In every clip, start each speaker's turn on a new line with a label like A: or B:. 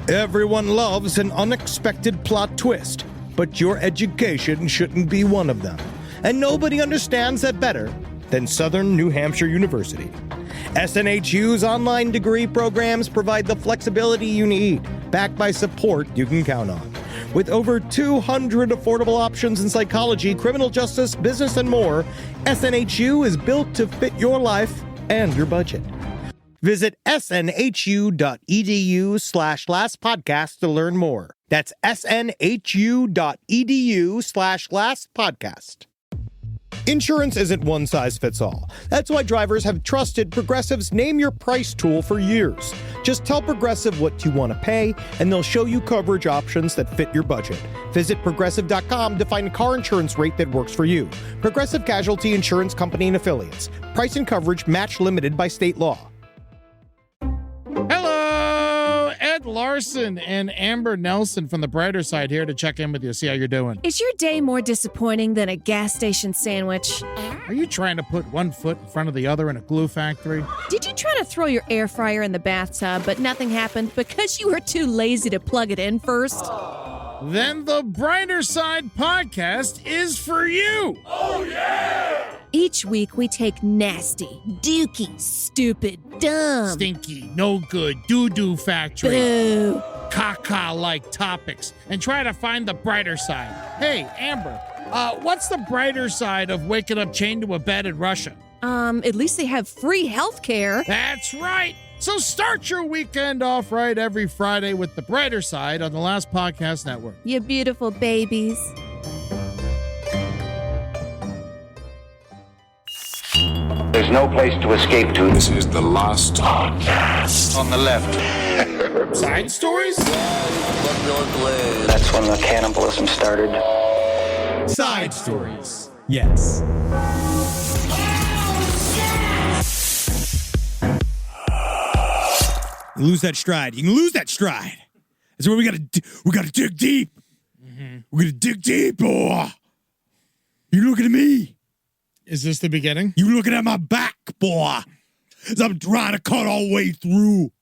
A: Everyone loves an unexpected plot twist, but your education shouldn't be one of them. And nobody understands that better than Southern New Hampshire University. SNHU's online degree programs provide the flexibility you need, backed by support you can count on. With over 200 affordable options in psychology, criminal justice, business, and more, SNHU is built to fit your life and your budget. Visit snhu.edu/lastpodcast to learn more. That's snhu.edu/lastpodcast. Insurance isn't one size fits all. That's why drivers have trusted Progressive's Name Your Price tool for years. Just tell Progressive what you want to pay, and they'll show you coverage options that fit your budget. Visit Progressive.com to find a car insurance rate that works for you. Progressive Casualty Insurance Company and Affiliates. Price and coverage match limited by state law.
B: Hello, Ed Larson and Amber Nelson from the brighter side here to check in with you, see how you're doing.
C: Is your day more disappointing than a gas station sandwich?
B: Are you trying to put one foot in front of the other in a glue factory?
C: Did you try to throw your air fryer in the bathtub, but nothing happened because you were too lazy to plug it in first?
B: Then the Brighter Side podcast is for you. Oh, yeah!
C: Each week we take nasty, dookie, stupid, dumb,
B: stinky, no good, doo-doo factory,
C: boo,
B: caca-like topics and try to find the brighter side. Hey, Amber, what's the brighter side of waking up chained to a bed in Russia?
C: At least they have free health care.
B: That's right. So start your weekend off right every Friday with the brighter side on the Last Podcast Network.
C: You beautiful babies.
D: There's no place to escape to.
E: This is the Last Podcast.
D: On the left.
B: Side stories?
D: That's when the cannibalism started.
A: Side stories. Yes. You lose that stride. You can lose that stride. That's what we gotta do. We gotta dig deep. Mm-hmm. We're gonna dig deep, boy. You looking at me?
B: Is this the beginning?
A: You looking at my back, boy. As I'm trying to cut all the way through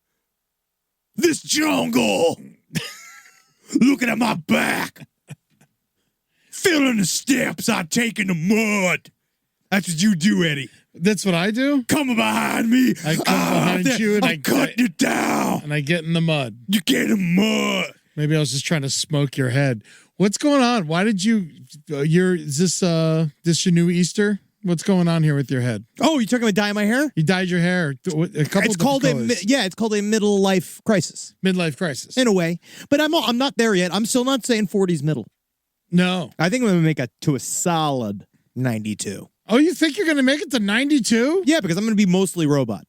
A: this jungle. Looking at my back. Feeling the steps I take in the mud. That's what you do, Eddie.
B: That's what I do?
A: Come behind me.
B: I come behind you and
A: I'm cutting you down.
B: And I get in the mud.
A: You get in the mud.
B: Maybe I was just trying to smoke your head. What's going on? Why did you, is this your new Easter? What's going on here with your head?
A: Oh, you talking about dyeing my hair?
B: You dyed your hair a couple
A: it's called it's called a middle life crisis.
B: Midlife crisis.
A: In a way. But I'm not there yet. I'm still not saying 40's middle.
B: No.
A: I think I'm going to make it to a solid 92.
B: Oh, you think you're going to make it to 92?
A: Yeah, because I'm going to be mostly robot.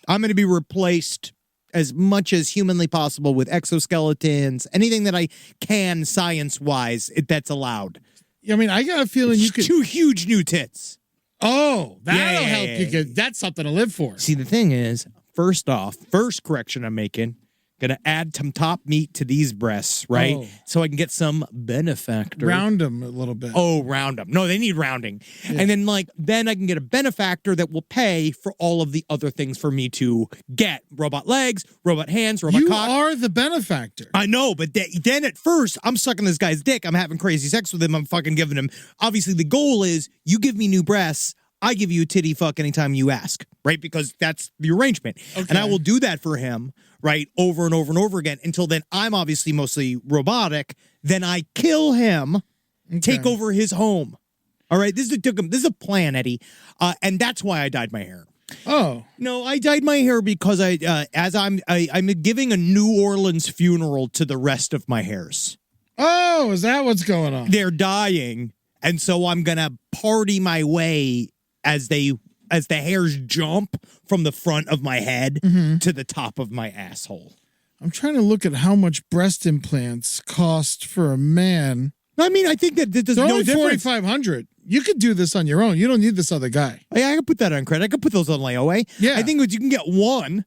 A: I'm going to be replaced as much as humanly possible with exoskeletons, anything that I can science-wise that's allowed.
B: I mean, I got a feeling you could...
A: 2 huge new tits.
B: Oh, that'll help you get... That's something to live for.
A: See, the thing is, first correction I'm making, gonna add some top meat to these breasts, right?
B: Oh.
A: So I can get some benefactor.
B: Round them a little bit.
A: Oh, round them. No, they need rounding. Yeah. And then I can get a benefactor that will pay for all of the other things for me to get. Robot legs, robot hands, robot cock.
B: You are the benefactor.
A: I know, but then at first, I'm sucking this guy's dick. I'm having crazy sex with him. I'm fucking giving him. Obviously, the goal is you give me new breasts. I give you a titty fuck anytime you ask, right? Because that's the arrangement. Okay. And I will do that for him, right, over and over and over again until then I'm obviously mostly robotic. Then I kill him, take over his home. All right, this is a plan, Eddie. And that's why I dyed my hair.
B: Oh.
A: No, I dyed my hair because I'm giving a New Orleans funeral to the rest of my hairs.
B: Oh, is that what's going on?
A: They're dying. And so I'm going to party my way as the hairs jump from the front of my head to the top of my asshole.
B: I'm trying to look at how much breast implants cost for a man.
A: I mean, I think that there's no difference.
B: $4,500. You could do this on your own. You don't need this other guy.
A: Yeah, I could put that on credit. I could put those on layaway.
B: Yeah.
A: I think you can get one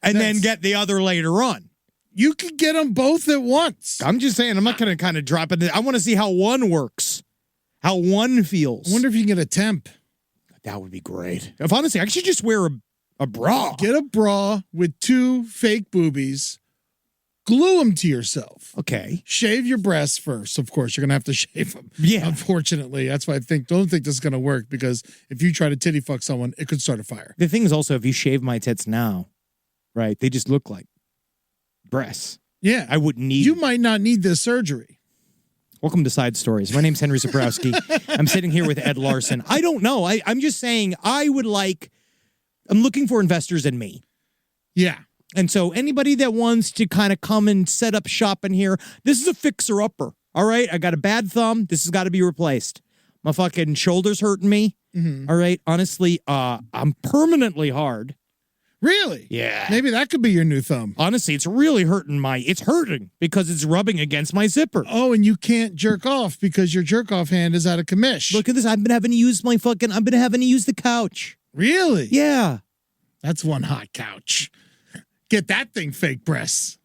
A: and then get the other later on.
B: You could get them both at once.
A: I'm just saying, I'm not going to kind of drop it. I want to see how one works, how one feels.
B: I wonder if you can get a temp.
A: That would be great. If honestly, I should just wear a bra.
B: Get a bra with 2 fake boobies.
F: glue them to yourself.
A: Okay.
F: Shave your breasts first. Of course, you're going to have to shave them.
A: Yeah.
F: Unfortunately, that's why don't think this is going to work, because if you try to titty fuck someone, it could start a fire.
A: The thing is also, if you shave my tits now, right, they just look like breasts.
F: Yeah.
A: I wouldn't need.
F: You might not need this surgery.
A: Welcome to Side Stories. My name's Henry Zabrowski. I'm sitting here with Ed Larson. I don't know. I'm just saying I'm looking for investors in me.
F: Yeah.
A: And so anybody that wants to kind of come and set up shop in here, this is a fixer-upper, all right? I got a bad thumb. This has got to be replaced. My fucking shoulder's hurting me, all right? Honestly, I'm permanently hard.
F: Really?
A: Yeah.
F: Maybe that could be your new thumb.
A: Honestly, it's really hurting it's hurting because it's rubbing against my zipper.
F: Oh, and you can't jerk off because your jerk off hand is out of commish.
A: Look at this. I've been having to use the couch.
F: Really?
A: Yeah.
F: That's one hot couch. Get that thing fake breasts.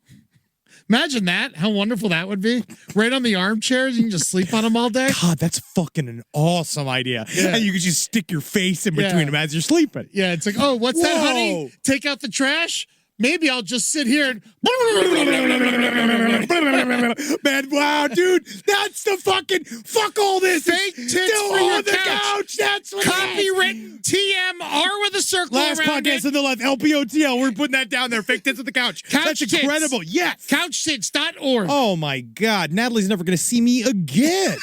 F: Imagine that. How wonderful that would be. Right on the armchairs. You can just sleep on them all day.
A: God, that's fucking an awesome idea.
F: Yeah.
A: And you could just stick your face in between them as you're sleeping.
F: Yeah, it's like, oh, what's that,
A: Whoa.
F: honey? Take out the trash? Maybe I'll just sit here and...
A: Man, wow, dude, that's the fucking fuck all this.
F: Fake tits
A: Still
F: for your
A: on the couch. That's what
F: Copywritten TMR with a circle
A: Last
F: around
A: podcast
F: it.
A: on the left, LPOTL. We're putting that down there. Fake tits on the couch.
F: Couch
A: That's
F: tits.
A: incredible. Yes.
F: Couchtits.org.
A: Oh my God, Natalie's never going to see me again.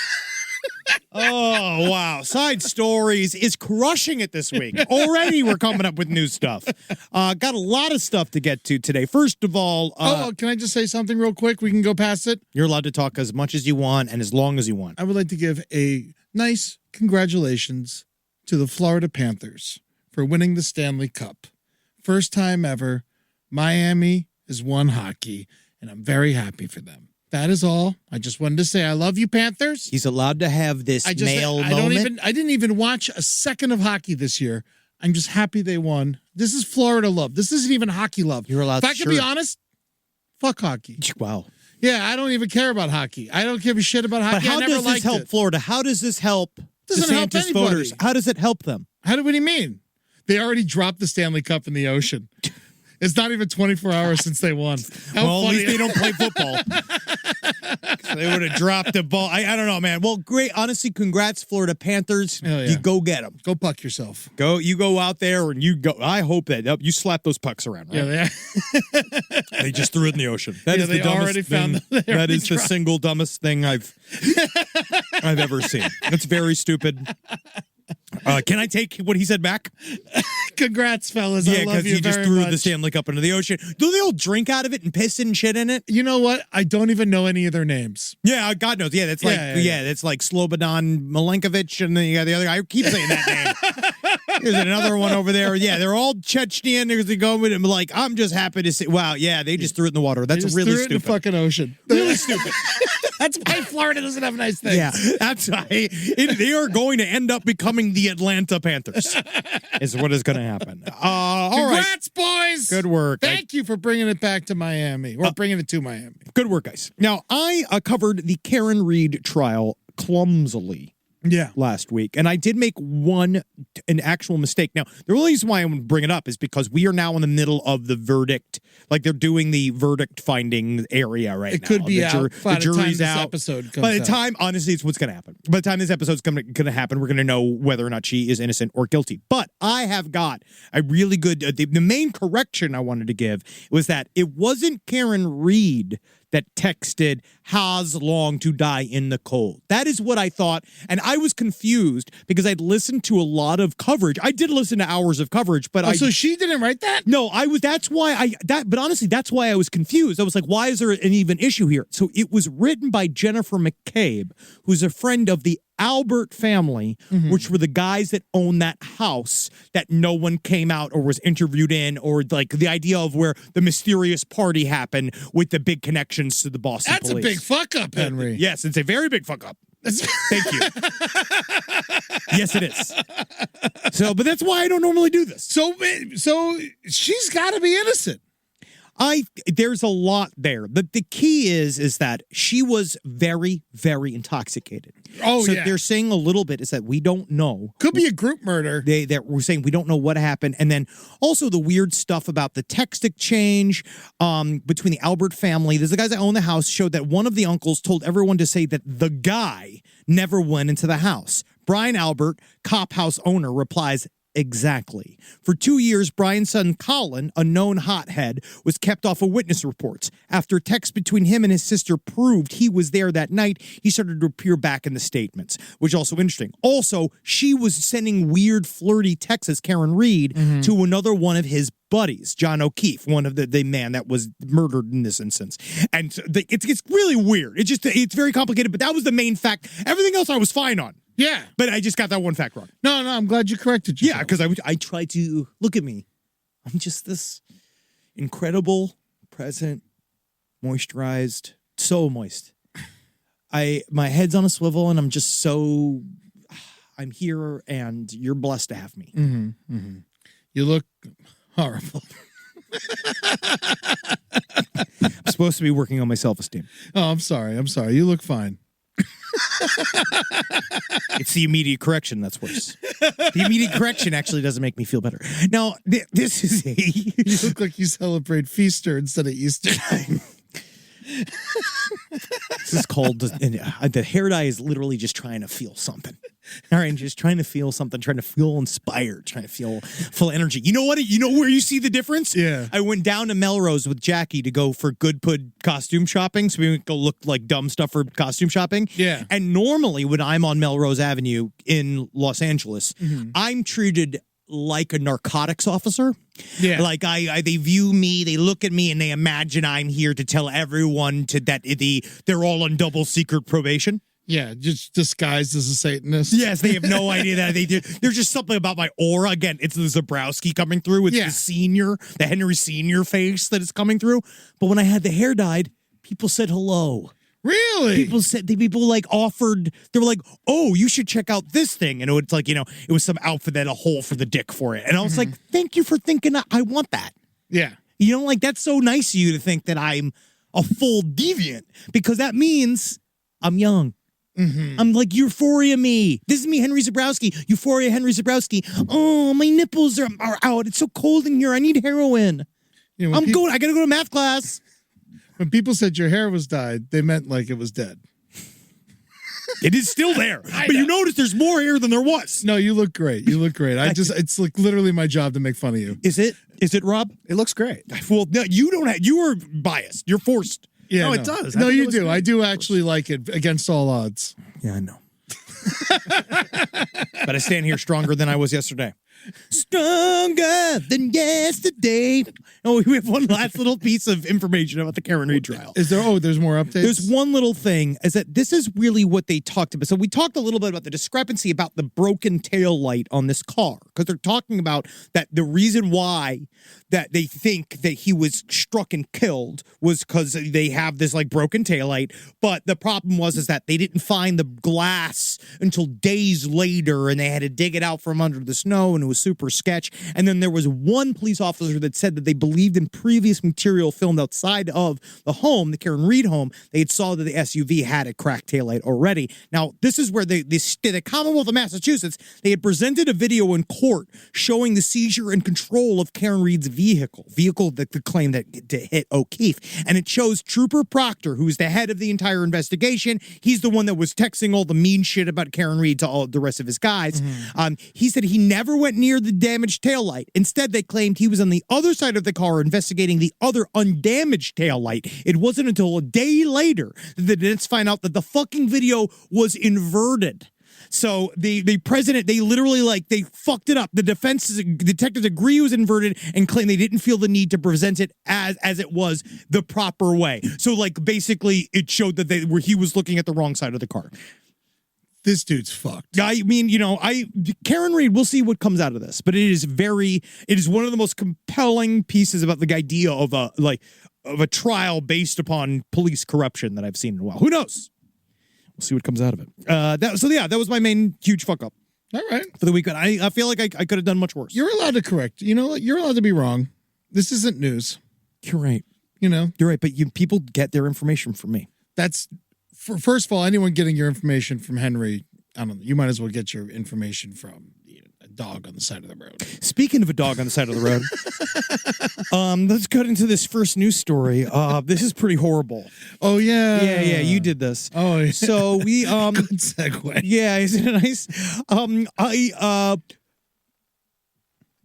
A: Oh, wow. Side Stories is crushing it this week. Already we're coming up with new stuff. Got a lot of stuff to get to today. First of all...
F: Can I just say something real quick? We can go past it.
A: You're allowed to talk as much as you want and as long as you want.
F: I would like to give a nice congratulations to the Florida Panthers for winning the Stanley Cup. First time ever, Miami has won hockey, and I'm very happy for them. That is all. I just wanted to say I love you, Panthers.
A: He's allowed to have this male moment.
F: I didn't even watch a second of hockey this year. I'm just happy they won. This is Florida love. This isn't even hockey love.
A: You're allowed.
F: If I can be honest, fuck hockey.
A: Wow.
F: Yeah, I don't even care about hockey. I don't give a shit about hockey.
A: But how
F: I never
A: does this
F: liked
A: help
F: it.
A: Florida? How does this help
F: Doesn't help
A: DeSantis
F: anybody.
A: voters? How does it help them?
F: What do you mean? They already dropped the Stanley Cup in the ocean. It's not even 24 hours since they won.
A: Well, at least they don't play football. They would have dropped the ball. I don't know, man. Well, great. Honestly, congrats, Florida Panthers.
F: Hell yeah.
A: You go get them.
F: Go puck yourself.
A: You go out there and you go. I hope that you slap those pucks around. Right?
F: Yeah,
A: They just threw it in the ocean. That is
F: they
A: the dumbest
F: already found
A: thing.
F: they
A: That
F: already
A: is the
F: tried.
A: single dumbest thing I've ever seen. It's very stupid. Can I take what he said back?
F: Congrats, fellas.
A: Yeah,
F: I love
A: because
F: you
A: he just
F: very
A: threw
F: much.
A: the Stanley Cup into the ocean. Do they all drink out of it and piss and shit in it?
F: You know what? I don't even know any of their names.
A: Yeah, God knows. Yeah, that's like that's like Slobodan Milenkovic, and then you got the other guy. I keep saying that name. There's another one over there. Yeah, they're all Chechnyan. There's the going and like, I'm just happy to see. Wow, yeah, they just threw it in the water. That's
F: They just
A: really
F: threw it in the
A: stupid.
F: fucking ocean.
A: Really stupid.
F: That's why Florida doesn't have nice things.
A: Yeah, that's why they are going to end up becoming the Atlanta Panthers. Is what is going to happen. All right.
F: Congrats, boys.
A: Good work.
F: Thank you for bringing it back to Miami, or bringing it to Miami.
A: Good work, guys. Now, I covered the Karen Reed trial clumsily last week, and I did make an actual mistake. Now, the real reason why I want to bring it up is because we are now in the middle of the verdict. Like, they're doing the verdict finding area right now.
F: It could be out by
A: the
F: the time
A: jury's
F: this
A: out.
F: episode comes
A: By the
F: out.
A: time, honestly, it's what's going to happen. By the time this episode's going to happen, we're going to know whether or not she is innocent or guilty. But I have got a really good, the main correction I wanted to give was that it wasn't Karen Reed that texted "How's long to die in the cold." That is what I thought, and I was confused because I'd listened to a lot of coverage. I did listen to hours of coverage, but
F: so she didn't write that?
A: No, I was. That's why But honestly, that's why I was confused. I was like, why is there an even issue here? So it was written by Jennifer McCabe, who's a friend of the Albert family, which were the guys that own that house that no one came out or was interviewed in, or like the idea of where the mysterious party happened with the big connections to the Boston
F: That's
A: police.
F: a big fuck up, Henry.
A: Yes, it's a very big fuck up. Thank you. Yes, it is. So, but that's why I don't normally do this.
F: So she's got to be innocent.
A: There's a lot there. But the key is that she was very, very intoxicated.
F: Oh,
A: so
F: yeah.
A: they're saying a little bit is that we don't know.
F: Could be a group murder.
A: We're saying we don't know what happened. And then also the weird stuff about the text exchange between the Albert family. There's the guys that own the house showed that one of the uncles told everyone to say that the guy never went into the house. Brian Albert, cop house owner, replies, exactly. For 2 years, Brian's son Colin, a known hothead, was kept off of witness reports. After text between him and his sister proved he was there that night, he started to appear back in the statements, which is also interesting. Also, she was sending weird, flirty texts, Karen Reed, to another one of his buddies, John O'Keefe, one of the man that was murdered in this instance. And it's really weird. It's very complicated, but that was the main fact. Everything else I was fine on.
F: Yeah.
A: But I just got that one fact wrong.
F: No, I'm glad you corrected yourself.
A: Yeah, because I try to, look at me. I'm just this incredible, present, moisturized, so moist. My head's on a swivel and I'm just so, I'm here and you're blessed to have me.
F: You look horrible.
A: I'm supposed to be working on my self-esteem.
F: Oh, I'm sorry. You look fine.
A: It's the immediate correction that's worse. The immediate correction actually doesn't make me feel better. Now, this is
F: You look like you celebrate Feaster instead of Easter.
A: This is called, the hair dye is literally just trying to feel something. All right, just trying to feel something, trying to feel inspired, trying to feel full energy. You know what? You know where you see the difference?
F: Yeah.
A: I went down to Melrose with Jackie to go for Good Pud costume shopping, so we would go look like dumb stuff for costume shopping.
F: Yeah.
A: And normally when I'm on Melrose Avenue in Los Angeles, I'm treated like a narcotics officer.
F: Yeah.
A: Like they view me, they look at me, and they imagine I'm here to tell everyone they're all on double secret probation.
F: Yeah, just disguised as a Satanist.
A: Yes, they have no idea that they do. There's just something about my aura. Again, it's the Zabrowski coming through. It's the Henry Sr. face that is coming through. But when I had the hair dyed, people said hello.
F: Really?
A: People like offered, they were like, oh, you should check out this thing. And it's like, it was some outfit that had a hole for the dick for it. And I was like, thank you for thinking I want that.
F: Yeah.
A: Like that's so nice of you to think that I'm a full deviant because that means I'm young. I'm like Euphoria me. This is me, Henry Zabrowski. Euphoria, Henry Zabrowski. Oh, my nipples are out. It's so cold in here. I need heroin. I gotta go to math class.
F: When people said your hair was dyed, they meant like it was dead.
A: It is still there. But you notice there's more hair than there was.
F: No, you look great. It's like literally my job to make fun of you.
A: Is it, Rob?
G: It looks great.
A: Well, no, you don't have, you are biased. You're forced.
F: Yeah,
G: no, it does.
F: No, you do.
G: Great.
F: I do actually like it against all odds.
A: Yeah, I know. But I stand here stronger than I was yesterday. Stronger than yesterday. Oh, we have one last little piece of information about the Karen Reed trial.
F: Is there? Oh, there's more updates?
A: There's one little thing, is that this is really what they talked about. So we talked a little bit about the discrepancy about the broken tail light on this car, because they're talking about that the reason why that they think that he was struck and killed was because they have this like broken tail light. But the problem is that they didn't find the glass until days later, and they had to dig it out from under the snow, and it was super sketch. And then there was one police officer that said that they believed in previous material filmed outside of the home, the Karen Reed home, they had saw that the SUV had a cracked taillight already. Now, this is where the Commonwealth of Massachusetts, they had presented a video in court showing the seizure and control of Karen Reed's vehicle that claimed that to hit O'Keefe. And it shows Trooper Proctor, who's the head of the entire investigation. He's the one that was texting all the mean shit about Karen Reed to all the rest of his guys. He said he never went near the damaged taillight. Instead, they claimed he was on the other side of the car investigating the other undamaged taillight. It wasn't until a day later that the defense find out that the fucking video was inverted. So the president, they literally they fucked it up. The detectives agree it was inverted and claim they didn't feel the need to present it as it was the proper way. So basically it showed that he was looking at the wrong side of the car.
F: This dude's fucked.
A: I mean, Karen Reed, we'll see what comes out of this, but it is one of the most compelling pieces about the idea of a trial based upon police corruption that I've seen in a while. Who knows? We'll see what comes out of it. That was my main huge fuck up.
F: All right.
A: For the weekend. I feel like I could have done much worse.
F: You're allowed to correct. You know what? You're allowed to be wrong. This isn't news.
A: You're right.
F: You know,
A: You're right. But people get their information from me.
F: that's first of all, anyone getting your information from Henry, I don't know. You might as well get your information from a dog on the side of the road.
A: Speaking of a dog on the side of the road, let's get into this first news story. This is pretty horrible.
F: Oh yeah,
A: Yeah, you did this.
F: Oh, yeah.
A: So we
F: Good segue.
A: yeah, isn't it nice?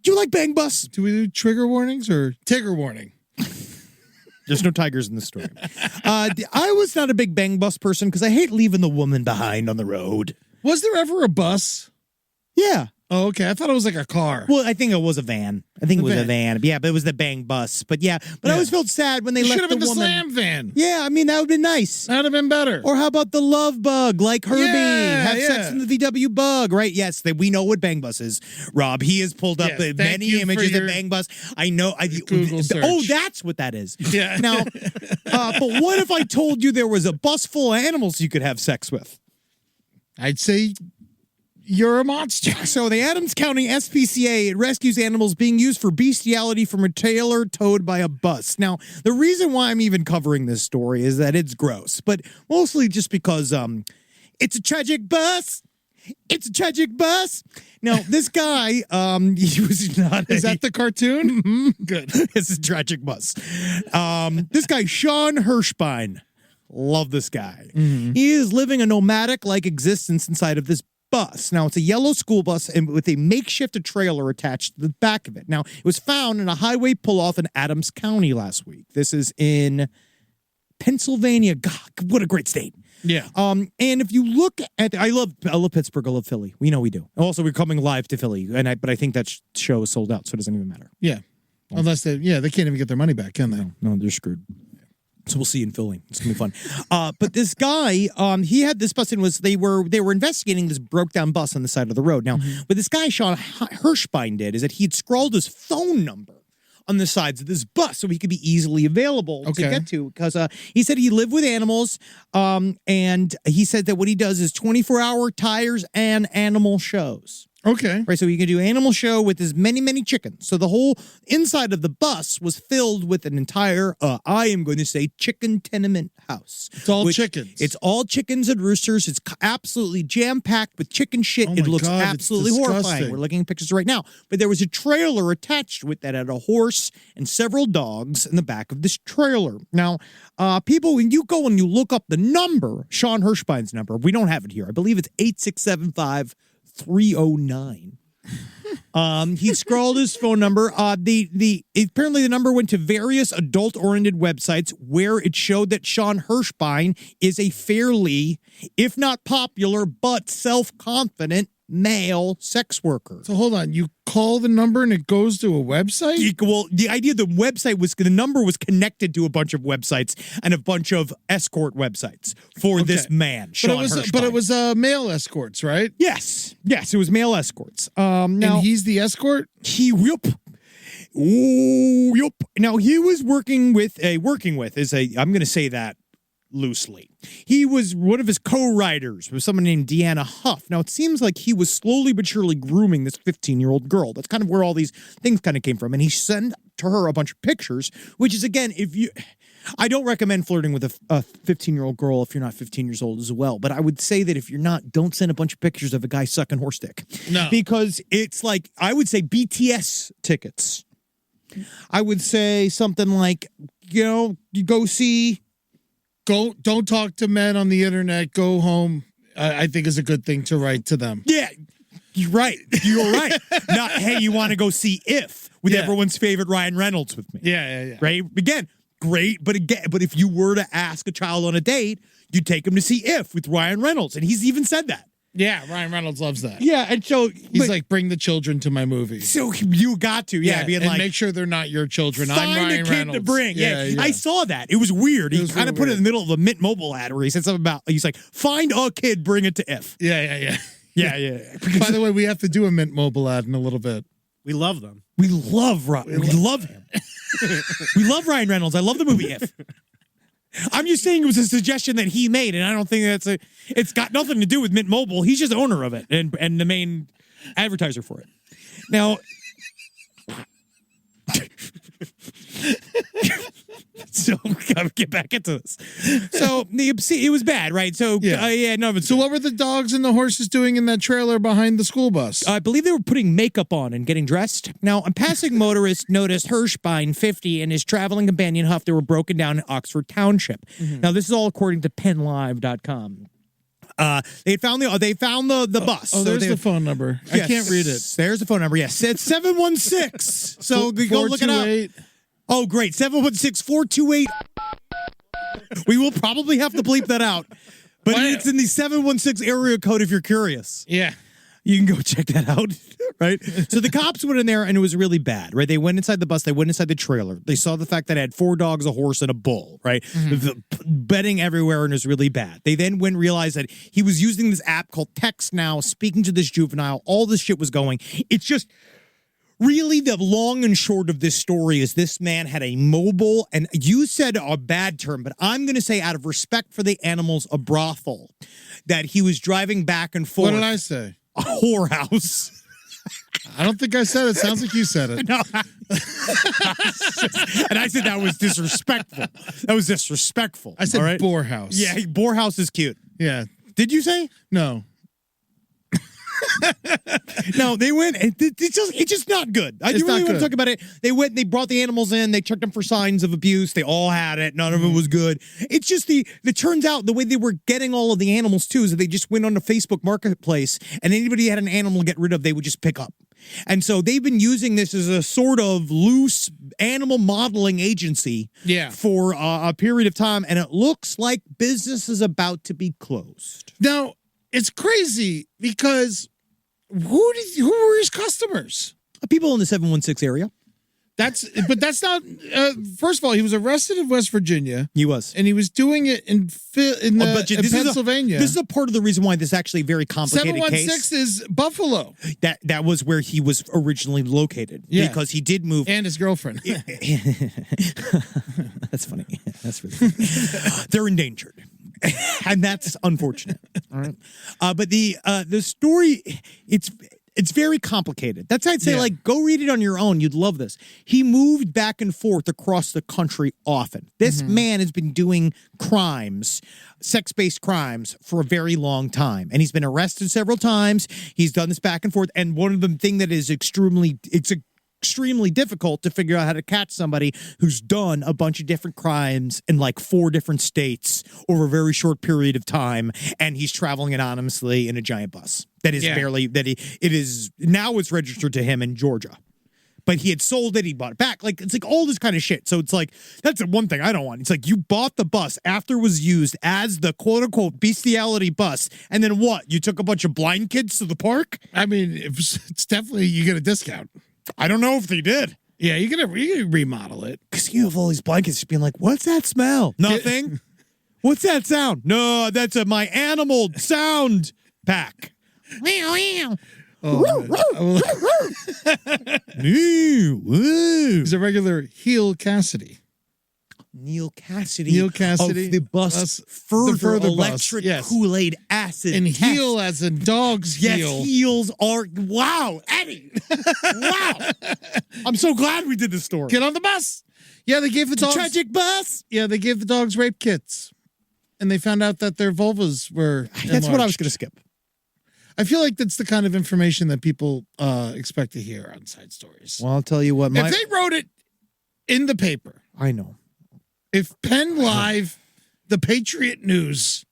A: Do you like Bang Bus?
F: Do we do trigger warnings or Tigger warning?
A: There's no tigers in this story. I was not a big Bang Bus person because I hate leaving the woman behind on the road.
F: Was there ever a bus?
A: Yeah.
F: Oh, okay. I thought it was like a car.
A: Well, I think it was a van. I think it was a van. Yeah, but it was the Bang Bus. But yeah, I always felt sad when they
F: It
A: left
F: should have
A: the
F: been the
A: woman.
F: slam van.
A: Yeah, I mean that would have been nice.
F: That'd have been better.
A: Or how about the love bug, like Herbie?
F: Yeah,
A: Have
F: yeah.
A: sex in the VW bug, right? Yes, we know what Bang Bus is. Rob, he has pulled up
F: Yes, thank
A: many
F: you for
A: images
F: your
A: of Bang Bus. I know.
F: Google search.
A: Oh, that's what that is.
F: Yeah.
A: Now, but what if I told you there was a bus full of animals you could have sex with?
F: I'd say you're a monster.
A: So the Adams County SPCA rescues animals being used for bestiality from a trailer towed by a bus. Now, the reason why I'm even covering this story is that it's gross, but mostly just because it's a tragic bus. It's a tragic bus. Now, this guy, he was not.
F: Is that the cartoon?
A: Mm-hmm.
F: Good.
A: It's a tragic bus. This guy, Sean Hirschbein. Love this guy.
F: Mm-hmm.
A: He is living a nomadic-like existence inside of this bus. Now, it's a yellow school bus and with a makeshift trailer attached to the back of it. Now, it was found in a highway pull-off in Adams County last week. This is in Pennsylvania. God, what a great state.
F: Yeah.
A: And if you look at, I love Pittsburgh, I love Philly. We know we do. Also, we're coming live to Philly, but I think that show is sold out, so it doesn't even matter.
F: Yeah. Unless they can't even get their money back, can they?
A: No, they're screwed. So we'll see you in Philly. It's gonna be fun. But this guy, he had this bus and they were investigating this broke down bus on the side of the road. Now, what this guy Sean Hirschbein did is that he'd scrawled his phone number on the sides of this bus so he could be easily available to get to, because he said he lived with animals, and he said that what he does is 24-hour tires and animal shows.
F: Okay.
A: Right, so you can do animal show with as many chickens. So the whole inside of the bus was filled with an entire, I am going to say, chicken tenement house.
F: It's all chickens.
A: It's all chickens and roosters. It's absolutely jam-packed with chicken shit.
F: Oh
A: It
F: my
A: looks
F: God, it's
A: absolutely horrifying.
F: disgusting.
A: We're looking at pictures right now. But there was a trailer attached with that, had a horse and several dogs in the back of this trailer. Now, people, when you go and you look up the number, Sean Hirschbein's number, we don't have it here. I believe it's 8675 309. He scrawled his phone number. Apparently the number went to various adult-oriented websites where it showed that Sean Hirschbein is a fairly, if not popular, but self-confident male sex worker.
F: So hold on. You call the number and it goes to a website?
A: Well, the idea of the website was the number was connected to a bunch of websites and a bunch of escort websites for this man, Sean Hirschbein.
F: But it was male escorts, right?
A: Yes, it was male escorts. Now
F: And he's the escort?
A: Now he was working with I'm going to say that loosely. He was one of his co-writers was someone named Deanna Huff. Now it seems like he was slowly but surely grooming this 15-year-old girl. That's kind of where all these things kind of came from. And he sent to her a bunch of pictures, which is, again, I don't recommend flirting with a 15-year-old girl if you're not 15 years old as well. But I would say that if you're not, don't send a bunch of pictures of a guy sucking horse dick.
F: No.
A: Because it's like, I would say BTS tickets. I would say something like, you go see.
F: Don't talk to men on the internet. Go home. I think is a good thing to write to them.
A: Yeah, you're right. You're right. Not, hey, you want to go see If with everyone's favorite Ryan Reynolds with me.
F: Yeah.
A: Right? Again, great. But if you were to ask a child on a date, you'd take him to see If with Ryan Reynolds. And he's even said that.
F: Yeah, Ryan Reynolds loves that.
A: Yeah, and so
F: He's like, bring the children to my movie.
A: So you got to, being
F: and
A: like,
F: make sure they're not your children. I'm
A: find
F: Ryan
A: a kid
F: Reynolds.
A: to bring. Yeah,
F: yeah.
A: I saw that. It was weird. He
F: was
A: kind of
F: really
A: put it in the middle of a Mint Mobile ad where he said something about, he's like, find a kid, bring it to If.
F: Yeah.
A: Yeah.
F: By the way, we have to do a Mint Mobile ad in a little bit.
B: We love them.
A: We love him. We love Ryan Reynolds. I love the movie If. I'm just saying it was a suggestion that he made, and I don't think it's got nothing to do with Mint Mobile. He's just owner of it and the main advertiser for it. Now,
G: So get back into this. So it was bad, right? So
F: So what were the dogs and the horses doing in that trailer behind the school bus?
G: I believe they were putting makeup on and getting dressed. Now, a passing motorist noticed Hirschbein, 50, and his traveling companion Huff. They were broken down in Oxford Township. Now, this is all according to PennLive.com. They found the bus.
F: Oh, there's the phone number.
G: Yes,
F: I can't read it.
G: There's the phone number. Yes, it's 716. So go look it up. Oh, great. 716-428. We will probably have to bleep that out. But it's in the 716 area code if you're curious.
F: Yeah.
G: You can go check that out, right? So the cops went in there, and it was really bad, right? They went inside the bus. They went inside the trailer. They saw the fact that it had 4 dogs, a horse, and a bull, right? The bedding everywhere, and it was really bad. They then went and realized that he was using this app called Text Now, speaking to this juvenile. All this shit was going. It's just... Really, the long and short of this story is this man had a mobile, and you said a bad term, but I'm going to say out of respect for the animals, a brothel, that he was driving back and forth.
F: What did I say?
G: A whorehouse.
F: I don't think I said it. Sounds like you said it.
G: No. And I said that was disrespectful. That was disrespectful.
F: I said
G: all right?
F: borehouse.
G: Yeah, borehouse is cute.
F: Yeah.
G: Did you say?
F: No.
G: No, they went. It's just not good. I
F: It's
G: really
F: not
G: want to
F: good.
G: talk about it. They went. They brought the animals in. They checked them for signs of abuse. They all had it. None of it was good. It's just it turns out the way they were getting all of the animals too is that they just went on the Facebook Marketplace, and anybody had an animal to get rid of, they would just pick up. And so they've been using this as a sort of loose animal modeling agency for a period of time, and it looks like business is about to be closed.
F: Now, it's crazy because who were his customers?
G: People in the 716 area.
F: But that's not. First of all, he was arrested in West Virginia.
G: He was,
F: and he was doing it in Pennsylvania.
G: This is a part of the reason why this is actually a very complicated
F: 716 is Buffalo.
G: That was where he was originally located.
F: Yeah.
G: Because he did move.
F: And his girlfriend.
G: That's funny. That's really funny. They're endangered. And that's unfortunate. All right. But the story, it's very complicated. That's why I'd say, go read it on your own. You'd love this. He moved back and forth across the country often. This man has been doing crimes, sex-based crimes, for a very long time. And he's been arrested several times. He's done this back and forth. And one of the thing that is extremely difficult to figure out how to catch somebody who's done a bunch of different crimes in like 4 different states over a very short period of time, and he's traveling anonymously in a giant bus that is now it's registered to him in Georgia, but he had sold it, he bought it back, like it's like all this kind of shit. So it's like that's the one thing I don't want. It's like you bought the bus after it was used as the quote unquote bestiality bus, and then what? You took a bunch of blind kids to the park?
F: I mean, it's definitely you get a discount.
G: I don't know if they did.
F: Yeah, you can remodel it.
G: Because you have all these blankets just being like, what's that smell? Nothing. What's that sound? No, that's my animal sound pack.
F: He's a regular Heel Cassidy.
G: Neil Cassidy
F: of
G: the bus further electric
F: bus. Yes.
G: Kool-Aid acid
F: And
G: test.
F: heel as in dog's heel.
G: Yes, heels are wow, Eddie. Wow. I'm so glad we did this story.
F: Get on the bus. Yeah, they gave the dogs
G: tragic bus.
F: Yeah, they gave the dogs rape kits. And they found out that their vulvas were
G: That's what I was going to skip.
F: I feel like that's the kind of information that people expect to hear on side stories.
G: Well, I'll tell you what.
F: If they wrote it in the paper.
G: I know.
F: If Penn Live, the Patriot News,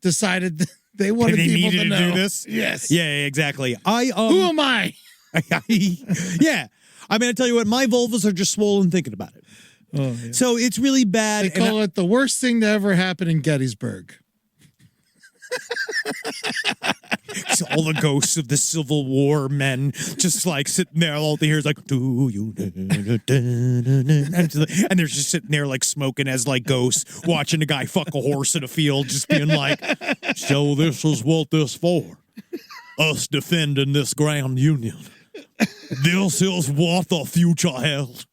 F: decided that they wanted people to know.
G: Do this?
F: Yes.
G: Yeah, exactly.
F: Who am I?
G: Yeah. I mean, I tell you what, my vulvas are just swollen thinking about it.
F: Oh, yeah.
G: So it's really bad.
F: They call it the worst thing to ever happen in Gettysburg.
G: So all the ghosts of the Civil War men just like sitting there, all they hear is like, do you, and they're just sitting there like smoking as like ghosts, watching a guy fuck a horse in a field, just being like, so this is what this for, us defending this grand union. This is what the future held.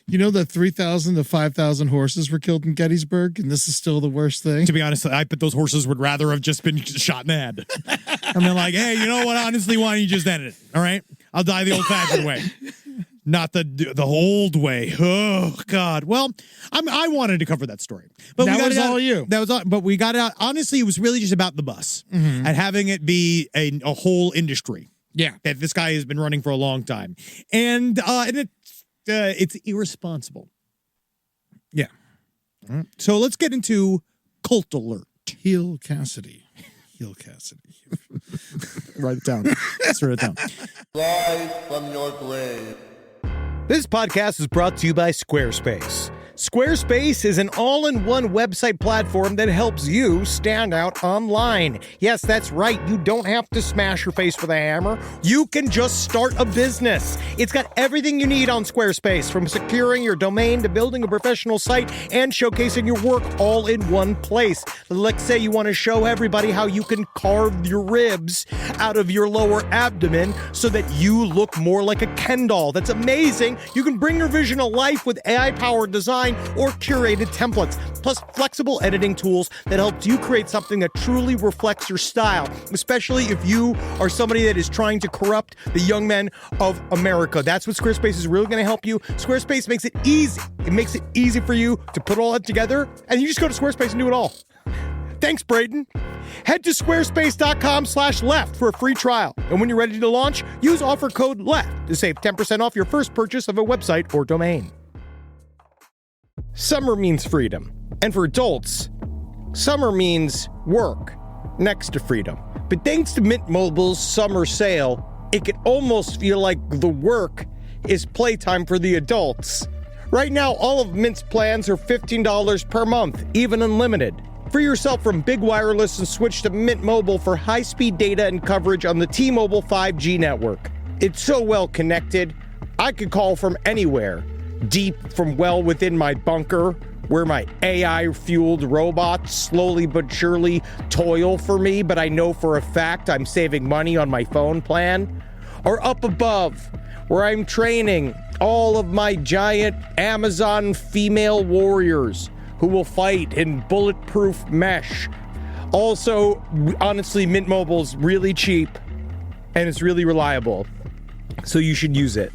F: You know that 3,000 to 5,000 horses were killed in Gettysburg, and this is still the worst thing?
G: To be honest, I bet those horses would rather have just been shot in the head. I mean, like, hey, you know what? Honestly, why don't you just end it? All right? I'll die the old-fashioned way. not the old way. Oh God. Well, I wanted to cover that story, but
F: That
G: we got
F: was
G: it out.
F: all you.
G: That was all, but we got it out. Honestly, it was really just about the bus and having it be a whole industry.
B: Yeah.
G: That this guy has been running for a long time, and it's irresponsible.
F: Yeah.
G: So let's get into Cult Alert.
F: Heel Cassidy.
G: Write it down. Let's write it down.
A: This podcast is brought to you by Squarespace. Squarespace is an all-in-one website platform that helps you stand out online. Yes, that's right. You don't have to smash your face with a hammer. You can just start a business. It's got everything you need on Squarespace, from securing your domain to building a professional site and showcasing your work all in one place. Let's say you want to show everybody how you can carve your ribs out of your lower abdomen so that you look more like a Ken doll. That's amazing. You can bring your vision to life with AI-powered design or curated templates, plus flexible editing tools that helps you create something that truly reflects your style, especially if you are somebody that is trying to corrupt the young men of America. That's what Squarespace is really going to help you. Squarespace makes it easy. It makes it easy for you to put all that together, and you just go to Squarespace and do it all. Thanks, Braden. Head to squarespace.com/left for a free trial. And when you're ready to launch, use offer code LEFT to save 10% off your first purchase of a website or domain. Summer means freedom. And for adults, summer means work next to freedom. But thanks to Mint Mobile's summer sale, it can almost feel like the work is playtime for the adults. Right now, all of Mint's plans are $15 per month, even unlimited. Free yourself from big wireless and switch to Mint Mobile for high-speed data and coverage on the T-Mobile 5G network. It's so well connected, I could call from anywhere. Deep from well within my bunker, where my AI-fueled robots slowly but surely toil for me, but I know for a fact I'm saving money on my phone plan. Or up above, where I'm training all of my giant Amazon female warriors who will fight in bulletproof mesh. Also, honestly, Mint Mobile's really cheap and it's really reliable, so you should use it.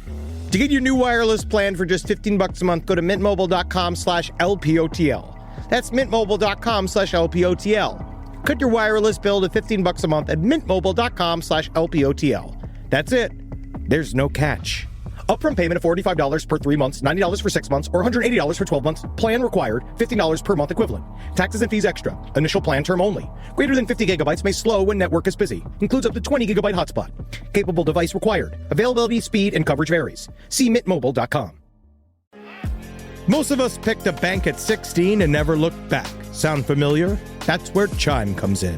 A: To get your new wireless plan for just $15 a month, go to mintmobile.com/LPOTL. That's mintmobile.com/LPOTL. Cut your wireless bill to $15 a month at mintmobile.com/LPOTL. That's it. There's no catch. Upfront payment of $45 per 3 months, $90 for 6 months, or $180 for 12 months. Plan required, $15 per month equivalent. Taxes and fees extra. Initial plan term only. Greater than 50 gigabytes may slow when network is busy. Includes up to 20 gigabyte hotspot. Capable device required. Availability, speed, and coverage varies. See mintmobile.com. Most of us picked a bank at 16 and never looked back. Sound familiar? That's where Chime comes in.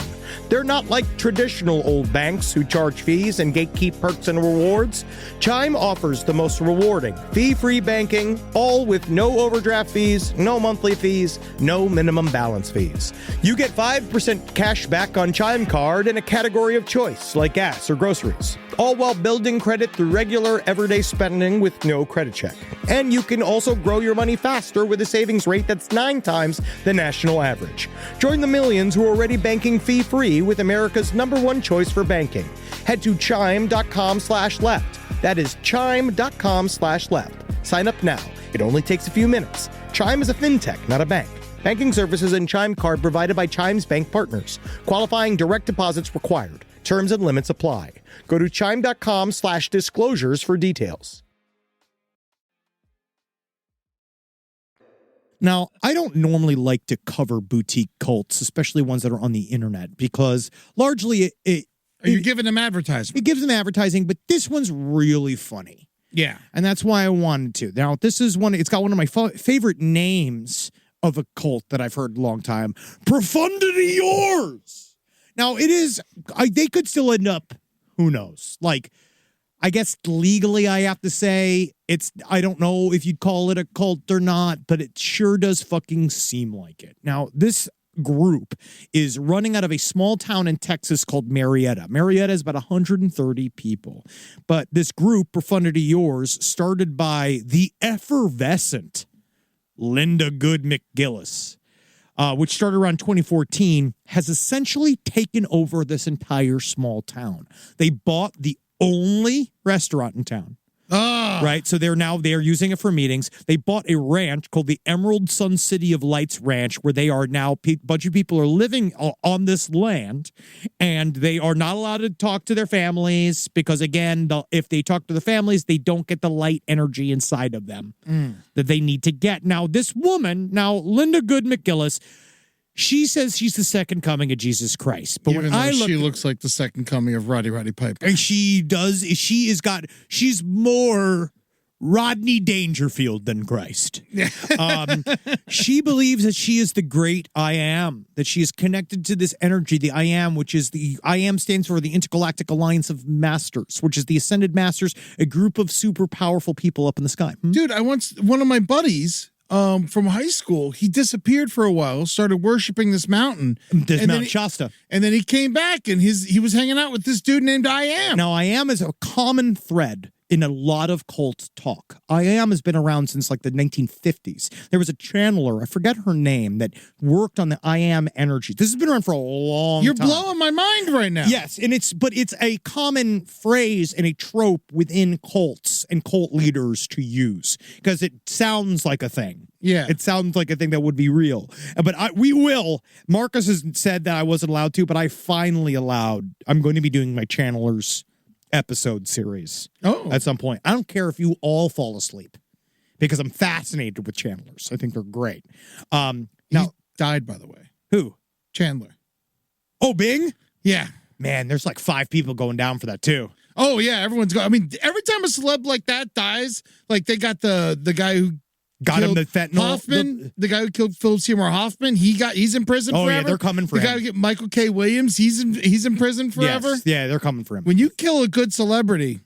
A: They're not like traditional old banks who charge fees and gatekeep perks and rewards. Chime offers the most rewarding, fee-free banking, all with no overdraft fees, no monthly fees, no minimum balance fees. You get 5% cash back on Chime Card in a category of choice, like gas or groceries, all while building credit through regular, everyday spending with no credit check. And you can also grow your money faster with a savings rate that's 9 times the national average. Join the millions who are already banking fee-free with America's #1 choice for banking. Head to chime.com/left. That is chime.com/left. Sign up now. It only takes a few minutes. Chime is a fintech, not a bank. Banking services and Chime Card provided by Chime's bank partners. Qualifying direct deposits required. Terms and limits apply. Go to chime.com/disclosures for details.
G: Now, I don't normally like to cover boutique cults, especially ones that are on the internet, because largely
F: You're giving them advertisement.
G: it gives them advertising, but this one's really funny.
F: Yeah.
G: And that's why I wanted to. Now, this is one, it's got one of my favorite names of a cult that I've heard a long time. Profundity Yours. Now, it is, they could still end up, who knows? Like, I guess legally I have to say I don't know if you'd call it a cult or not, but it sure does fucking seem like it. Now, this group is running out of a small town in Texas called Marietta. Marietta is about 130 people. But this group, Profundity Yours, started by the effervescent Linda Good McGillis, which started around 2014, has essentially taken over this entire small town. They bought the only restaurant in town. Right, so they're using it for meetings. They bought a ranch called the Emerald Sun City of Lights Ranch, where they are now a bunch of people are living on this land, and they are not allowed to talk to their families because, again, if they talk to the families, they don't get the light energy inside of them that they need to get. Now, this woman, Linda Good McGillis, she says she's the second coming of Jesus Christ. But
F: Even though she looks like the second coming of Roddy Piper.
G: And she's more Rodney Dangerfield than Christ. She believes that she is the great I am, that she is connected to this energy, the I am, which is the I am stands for the Intergalactic Alliance of Masters, which is the Ascended Masters, a group of super powerful people up in the sky.
F: Dude, one of my buddies from high school, he disappeared for a while, started worshiping this mountain.
G: Mount Shasta.
F: And then he came back and he was hanging out with this dude named I Am.
G: Now, I Am is a common thread in a lot of cult talk. I Am has been around since like the 1950s. There was a channeler, I forget her name, that worked on the I Am energy. This has been around for a long time.
F: You're blowing my mind right now.
G: Yes, and it's a common phrase and a trope within cults and cult leaders to use because it sounds like a thing.
F: Yeah.
G: It sounds like a thing that would be real. But we will. Marcus has said that I wasn't allowed to, but I finally allowed. I'm going to be doing my channelers episode series at some point. I don't care if you all fall asleep because I'm fascinated with channelers. I think they're great. Now,
F: he died, by the way.
G: Who?
F: Chandler.
G: Oh, Bing?
F: Yeah.
G: Man, there's like 5 people going down for that too.
F: Oh, yeah. Everyone's going. I mean, every time a celeb like that dies, like they got the guy who
G: got him the fentanyl.
F: Hoffman, the guy who killed Philip Seymour Hoffman, he's in prison forever.
G: Yeah, they're coming for him.
F: The guy who get Michael K. Williams, he's in prison forever.
G: Yes. Yeah, they're coming for him.
F: When you kill a good celebrity,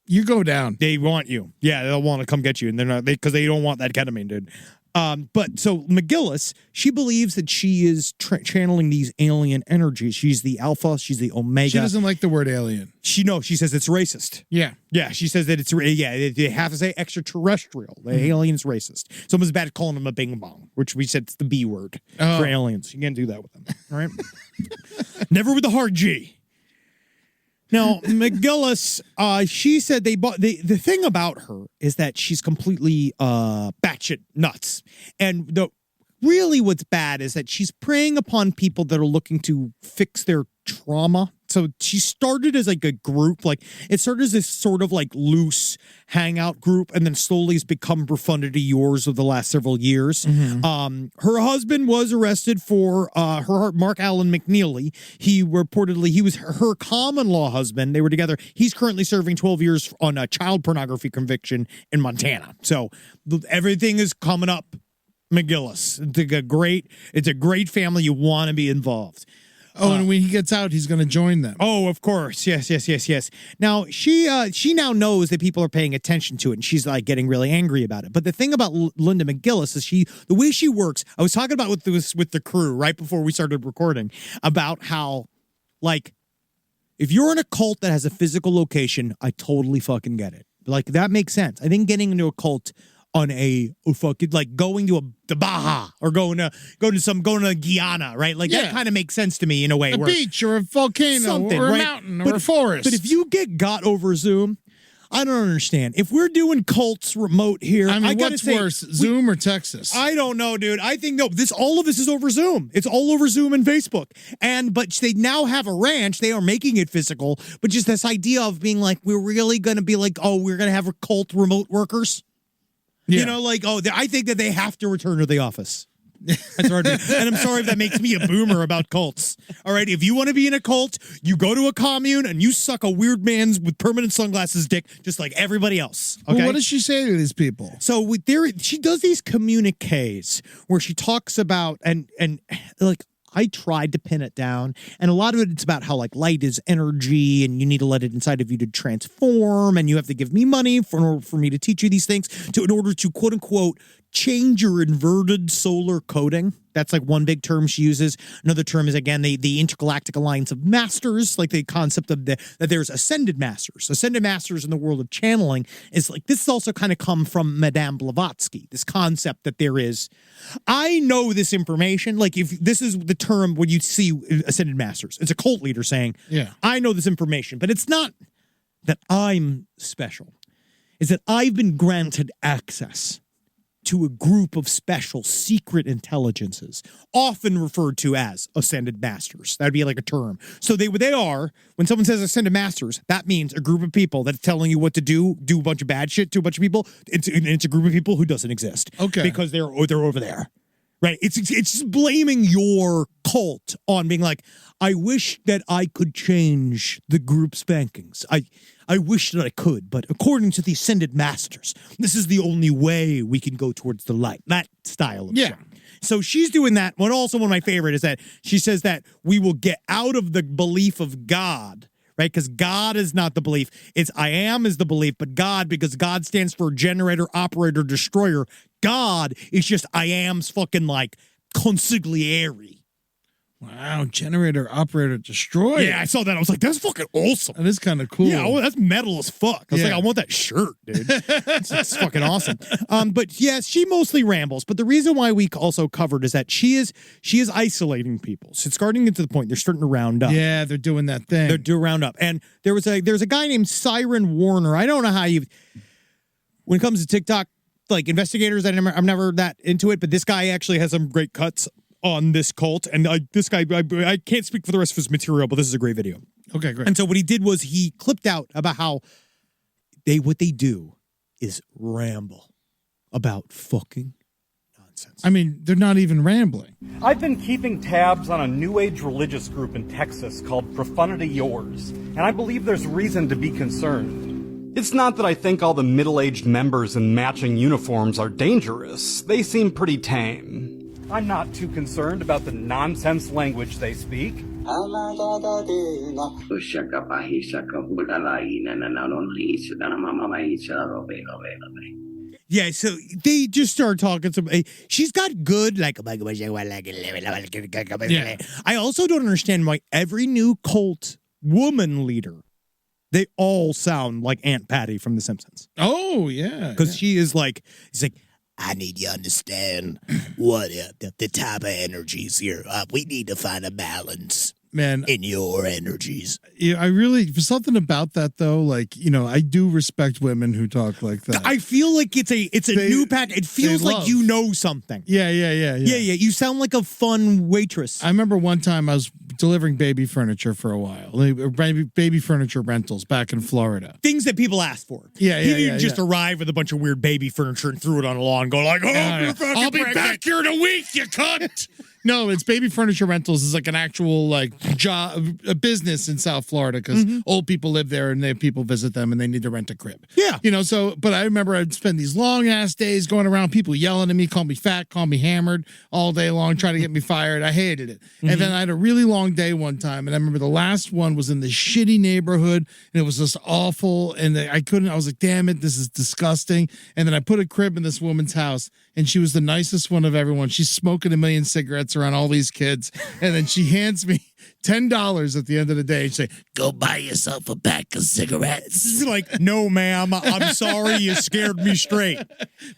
F: you go down.
G: They want you. Yeah, they'll want to come get you, and they're not because they don't want that ketamine, dude. But so McGillis, she believes that she is channeling these alien energies. She's the alpha. She's the omega.
F: She doesn't like the word alien.
G: She says it's racist.
F: Yeah.
G: Yeah, she says that they have to say extraterrestrial. The alien's racist. Someone's bad at calling them a bing bong, which we said it's the B word for aliens. You can't do that with them. All right? Never with the hard G. Now, McGillis, she said they bought the thing about her is that she's completely batshit nuts. And really what's bad is that she's preying upon people that are looking to fix their trauma. So she started as like a group, like it started as this sort of like loose hangout group, and then slowly has become profundity yours of the last several years. Her husband was arrested for Mark Allen McNeely. He was her common law husband. They were together. He's currently serving 12 years on a child pornography conviction in Montana. So everything is coming up. McGillis. It's a great family. You want to be involved.
F: And when he gets out, he's going to join them.
G: Oh, of course. Yes. Now, she now knows that people are paying attention to it, and she's like getting really angry about it. But the thing about Linda McGillis is the way she works, I was talking about with the crew right before we started recording about how, like, if you're in a cult that has a physical location, I totally fucking get it. Like, that makes sense. I think getting into a cult on going to the Baja or going to Guyana, right? Like that kind of makes sense to me in a way.
F: A beach or a volcano or a mountain or a forest.
G: But if you got over Zoom, I don't understand. If we're doing cults remote here,
F: I mean, what's worse, Zoom or Texas?
G: I don't know, dude. I think all of this is over Zoom. It's all over Zoom and Facebook. But they now have a ranch. They are making it physical. But just this idea of being like, we're really going to be like, we're going to have cult remote workers. Yeah. I think that they have to return to the office. That's hard. And I'm sorry if that makes me a boomer about cults. All right, if you want to be in a cult, you go to a commune and you suck a weird man's with permanent sunglasses dick, just like everybody else. Okay?
F: Well, what does she say to these people?
G: So she does these communiques where she talks about and like. I tried to pin it down, and a lot of it's about how like light is energy, and you need to let it inside of you to transform, and you have to give me money for me to teach you these things in order to quote unquote change your inverted solar coding. That's like one big term she uses. Another term is, again, the Intergalactic Alliance of Masters, like the concept of that there's ascended masters. Ascended masters in the world of channeling is like, this has also kind of come from Madame Blavatsky, this concept that there is, I know this information. Like if this is the term when you see ascended masters, it's a cult leader saying, I know this information, but it's not that I'm special. is that I've been granted access to a group of special secret intelligences, often referred to as Ascended Masters. That'd be like a term. So they are, when someone says Ascended Masters, that means a group of people that's telling you what to do a bunch of bad shit to a bunch of people. It's a group of people who doesn't exist.
F: Okay.
G: Because they're over there. Right? It's just blaming your cult on being like, I wish that I could change the group's bankings. I wish that I could, but according to the Ascended Masters, this is the only way we can go towards the light. That style of shit. So she's doing that. One of my favorite is that she says that we will get out of the belief of God, right? Because God is not the belief. It's I am is the belief, but God, because God stands for generator, operator, destroyer. God is just I am's fucking like consigliere.
F: Wow, generator, operator, destroyer.
G: Yeah, I saw that. I was like, that's fucking awesome.
F: That is kind of cool.
G: Yeah, that's metal as fuck. I was like, I want that shirt, dude. It's fucking awesome. But yeah, she mostly rambles. But the reason why we also covered is that she is isolating people. So it's starting to the point they're starting to round up.
F: Yeah, they're doing that thing.
G: They're doing round up. And there's a guy named Siren Warner. I don't know how when it comes to TikTok, like investigators, I'm never that into it, but this guy actually has some great cuts on this cult, and this guy, I can't speak for the rest of his material, but this is a great video.
F: Okay, great.
G: And so what he did was he clipped out about how what they do is ramble about fucking nonsense.
F: I mean, they're not even rambling.
H: I've been keeping tabs on a New Age religious group in Texas called Profanity Yours, and I believe there's reason to be concerned. It's not that I think all the middle-aged members in matching uniforms are dangerous. They seem pretty tame. I'm not too concerned about the nonsense language they speak.
G: Yeah, so they just start talking she's got good I also don't understand why every new cult woman leader, they all sound like Aunt Patty from The Simpsons.
F: Oh, yeah.
G: Because she is like, he's like, I need you to understand what the type of energies here. We need to find a balance,
F: man,
G: in your energies.
F: Yeah, I really, for something about that though, like, you know, I do respect women who talk like that.
G: I feel like it's a new pack. It feels like you know something.
F: Yeah.
G: You sound like a fun waitress.
F: I remember one time I was delivering baby furniture for a while, baby furniture rentals back in Florida.
G: Things that people asked for. He didn't just arrive with a bunch of weird baby furniture and threw it on a lawn, go like,
B: I'll be back here in a week, you cunt.
F: No, it's baby furniture rentals is like an actual like job, a business in South Florida because old people live there and they have people visit them and they need to rent a crib.
G: Yeah.
F: You know, so, but I remember I'd spend these long ass days going around, people yelling at me, call me fat, call me hammered all day long, trying to get me fired. I hated it. And then I had a really long day one time. And I remember the last one was in this shitty neighborhood and it was just awful. And I was like, damn it, this is disgusting. And then I put a crib in this woman's house and she was the nicest one of everyone. She's smoking a million cigarettes around all these kids. And then she hands me $10 at the end of the day and say, go buy yourself a pack of cigarettes.
G: Like, no, ma'am, I'm sorry. You scared me straight.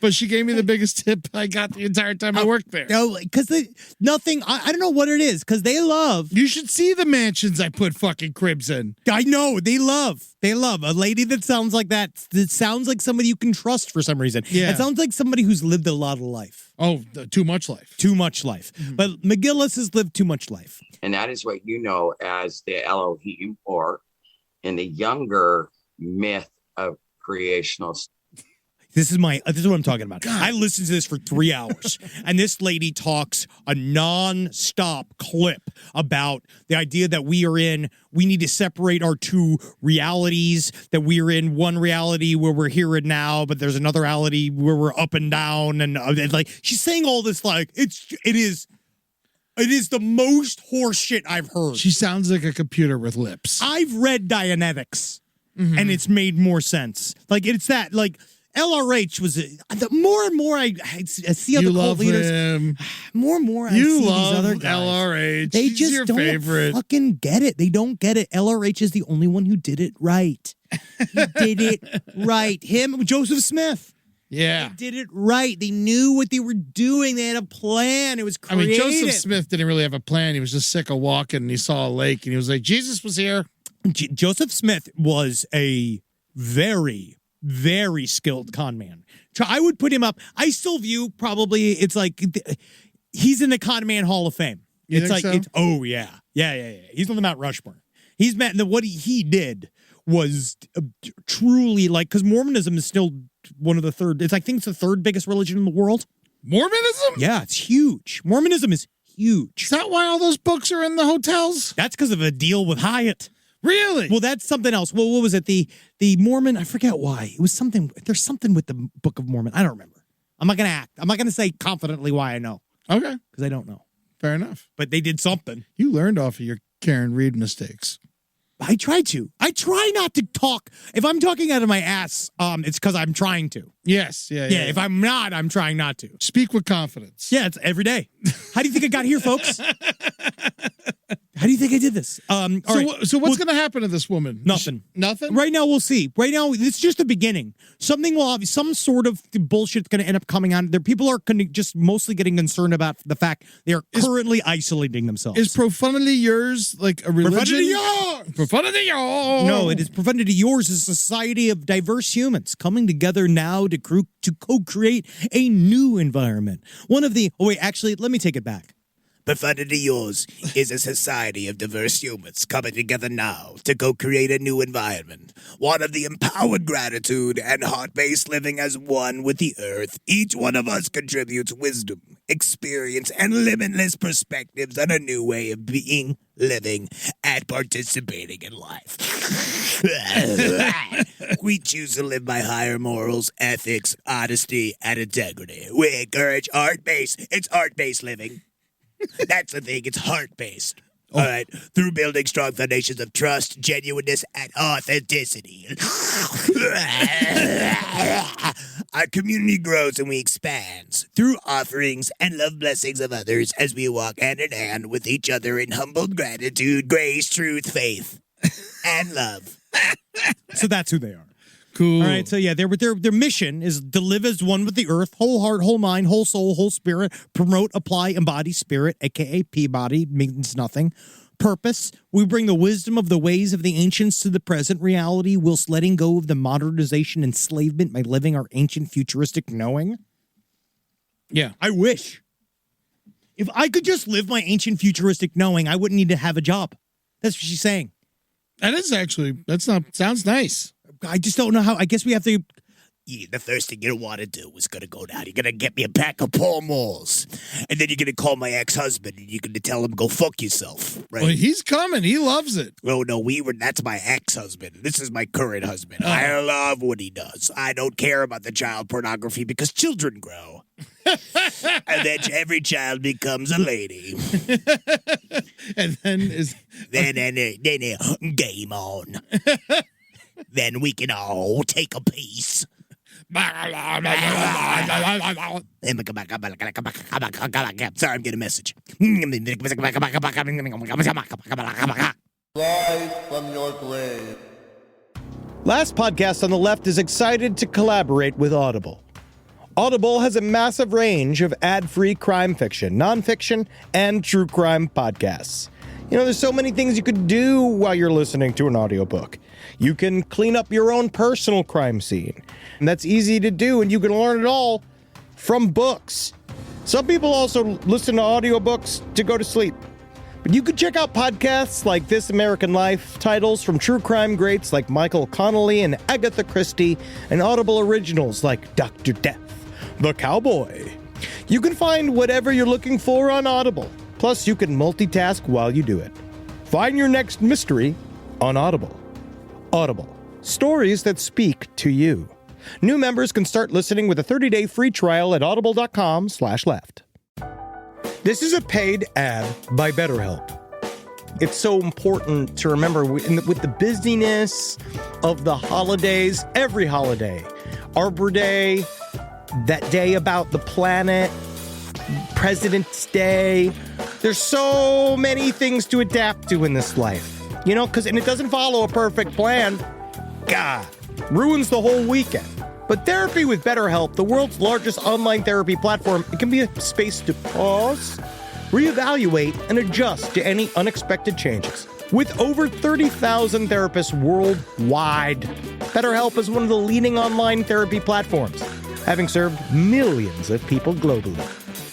F: But she gave me the biggest tip I got the entire time I worked there.
G: No, because I don't know what it is, because they love.
F: You should see the mansions I put fucking cribs in.
G: I know. They love a lady that sounds like that. That sounds like somebody you can trust for some reason.
F: Yeah.
G: It sounds like somebody who's lived a lot of life.
F: Oh, too much life.
G: Too much life. But McGillis has lived too much life.
I: And that is what you know as the Elohim, or in the younger myth of creational.
G: This is what I'm talking about. God. I listened to this for 3 hours, and this lady talks a non-stop clip about the idea that we need to separate our two realities, that we are in one reality where we're here and now, but there's another reality where we're up and down, and like she's saying all this like it is the most horse shit I've heard.
F: She sounds like a computer with lips.
G: I've read Dianetics, and it's made more sense. Like it's that like. LRH was the more and more I see other cult leaders.
F: Him.
G: More and more I see these other guys.
F: LRH.
G: They
F: He's
G: just
F: your
G: don't
F: favorite.
G: fucking get it. They don't get it. LRH is the only one who did it right. He did it right. Him, Joseph Smith.
F: Yeah.
G: They did it right. They knew what they were doing. They had a plan. It was creative.
F: I mean, Joseph Smith didn't really have a plan. He was just sick of walking and he saw a lake and he was like, Jesus was here.
G: Joseph Smith was a very very skilled con man. I would put him up. I still view probably it's like he's in the con man Hall of Fame.
F: You
G: It's
F: think
G: like,
F: so?
G: it's, oh yeah. He's on the Mount Rushmore. He's met what he did was truly like, because Mormonism is still one of the third. I think it's the third biggest religion in the world.
F: Mormonism?
G: Yeah, it's huge. Mormonism is huge.
F: Is that why all those books are in the hotels?
G: That's because of a deal with Hyatt.
F: Really?
G: Well, that's something else. Well, what was it? The Mormon, I forget why. It was something, there's something with the Book of Mormon. I don't remember. I'm not going to act. I'm not going to say confidently why I know.
F: Okay.
G: Because I don't know.
F: Fair enough.
G: But they did something.
F: You learned off of your Karen Reed mistakes.
G: I try to. I try not to talk. If I'm talking out of my ass, it's because I'm trying to.
F: Yes. Yeah.
G: Yeah, if I'm not, I'm trying not to.
F: Speak with confidence.
G: Yeah, it's every day. How do you think I got here, folks? How do you think I did this? All right.
F: So what's going to happen to this woman?
G: Nothing.
F: Nothing?
G: Right now, we'll see. Right now, it's just the beginning. Something will have some sort of bullshit's going to end up coming on. There, people are just mostly getting concerned about the fact they are currently isolating themselves.
F: Is profanity yours like a religion?
G: Profanity yours!
F: Profanity yours!
G: No, it is Profanity Yours, a society of diverse humans coming together now to co-create a new environment. Actually, let me take it back.
J: Profundity Yours is a society of diverse humans coming together now to co-create a new environment. One of the empowered gratitude and heart-based living as one with the earth. Each one of us contributes wisdom, experience, and limitless perspectives on a new way of being, living, and participating in life. We choose to live by higher morals, ethics, honesty, and integrity. We encourage art-based. It's art-based living. That's the thing. It's heart-based. All right. Through building strong foundations of trust, genuineness, and authenticity. Our community grows and we expand through offerings and love blessings of others as we walk hand in hand with each other in humbled gratitude, grace, truth, faith, and love.
G: So that's who they are.
F: Cool.
G: All right, so yeah, their mission is to live as one with the earth, whole heart, whole mind, whole soul, whole spirit, promote, apply, embody spirit, aka Peabody, means nothing. Purpose, we bring the wisdom of the ways of the ancients to the present reality whilst letting go of the modernization enslavement by living our ancient futuristic knowing.
F: Yeah.
G: I wish. If I could just live my ancient futuristic knowing, I wouldn't need to have a job. That's what she's saying.
F: Sounds nice.
G: I just don't know how. I guess we have to.
J: Yeah, the first thing you want to do is going to go down. You're going to get me a pack of Pall Malls. And then you're going to call my ex-husband and you're going to tell him, go fuck yourself. Right?
F: Well, he's coming. He loves it.
J: Oh, no, that's my ex-husband. This is my current husband. I love what he does. I don't care about the child pornography because children grow. And then every child becomes a lady.
F: And then
J: then game on. Then we can all take a piece. Sorry, I'm getting a message.
K: Rise from your grave.
A: Last Podcast on the Left is excited to collaborate with Audible. Audible has a massive range of ad-free crime fiction, nonfiction, and true crime podcasts. You know, there's so many things you could do while you're listening to an audiobook. You can clean up your own personal crime scene. And that's easy to do, and you can learn it all from books. Some people also listen to audiobooks to go to sleep. But you could check out podcasts like This American Life, titles from true crime greats like Michael Connelly and Agatha Christie, and Audible originals like Dr. Death, The Cowboy. You can find whatever you're looking for on Audible. Plus, you can multitask while you do it. Find your next mystery on Audible. Audible. Stories that speak to you. New members can start listening with a 30-day free trial at audible.com/left. This is a paid ad by BetterHelp. It's so important to remember with the busyness of the holidays, every holiday, Arbor Day, that day about the planet, President's Day. There's so many things to adapt to in this life, you know, and it doesn't follow a perfect plan. God, ruins the whole weekend. But therapy with BetterHelp, the world's largest online therapy platform, it can be a space to pause, reevaluate, and adjust to any unexpected changes. With over 30,000 therapists worldwide, BetterHelp is one of the leading online therapy platforms, having served millions of people globally.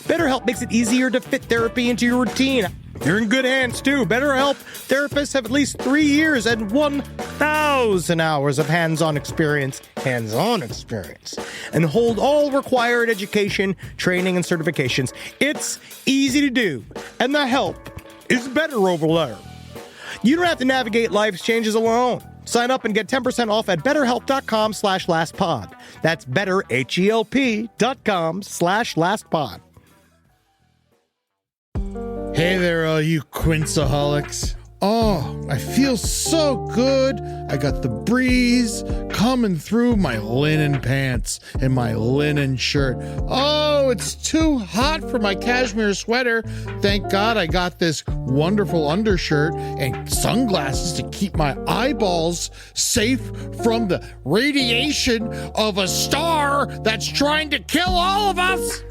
A: BetterHelp makes it easier to fit therapy into your routine. You're in good hands, too. BetterHelp therapists have at least 3 years and 1,000 hours of hands-on experience, and hold all required education, training, and certifications. It's easy to do, and the help is better over there. You don't have to navigate life's changes alone. Sign up and get 10% off at betterhelp.com/lastpod. That's betterhelp.com/lastpod.
F: Hey there, all you Quinceaholics. Oh, I feel so good. I got the breeze coming through my linen pants and my linen shirt. Oh, it's too hot for my cashmere sweater. Thank God I got this wonderful undershirt and sunglasses to keep my eyeballs safe from the radiation of a star that's trying to kill all of us.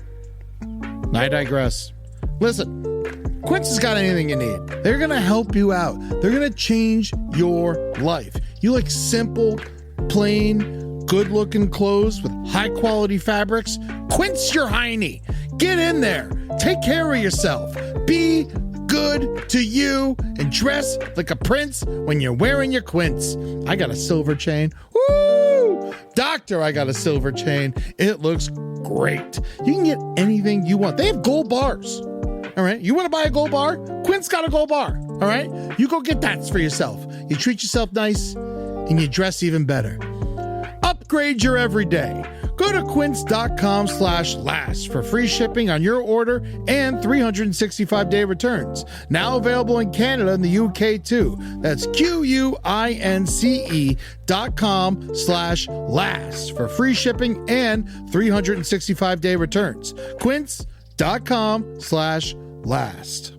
F: I digress. Listen. Quince has got anything you need. They're going to help you out. They're going to change your life. You like simple, plain, good-looking clothes with high-quality fabrics? Quince your hiney. Get in there. Take care of yourself. Be good to you and dress like a prince when you're wearing your Quince. I got a silver chain. Woo! Doctor, I got a silver chain. It looks great. You can get anything you want. They have gold bars. All right, you want to buy a gold bar? Quint's got a gold bar. All right, you go get that for yourself. You treat yourself nice and you dress even better. Upgrade your everyday. Go to quince.com/last for free shipping on your order and 365-day returns. Now available in Canada and the UK too. That's QUINCE.com/last for free shipping and 365-day returns. Quince.com/last.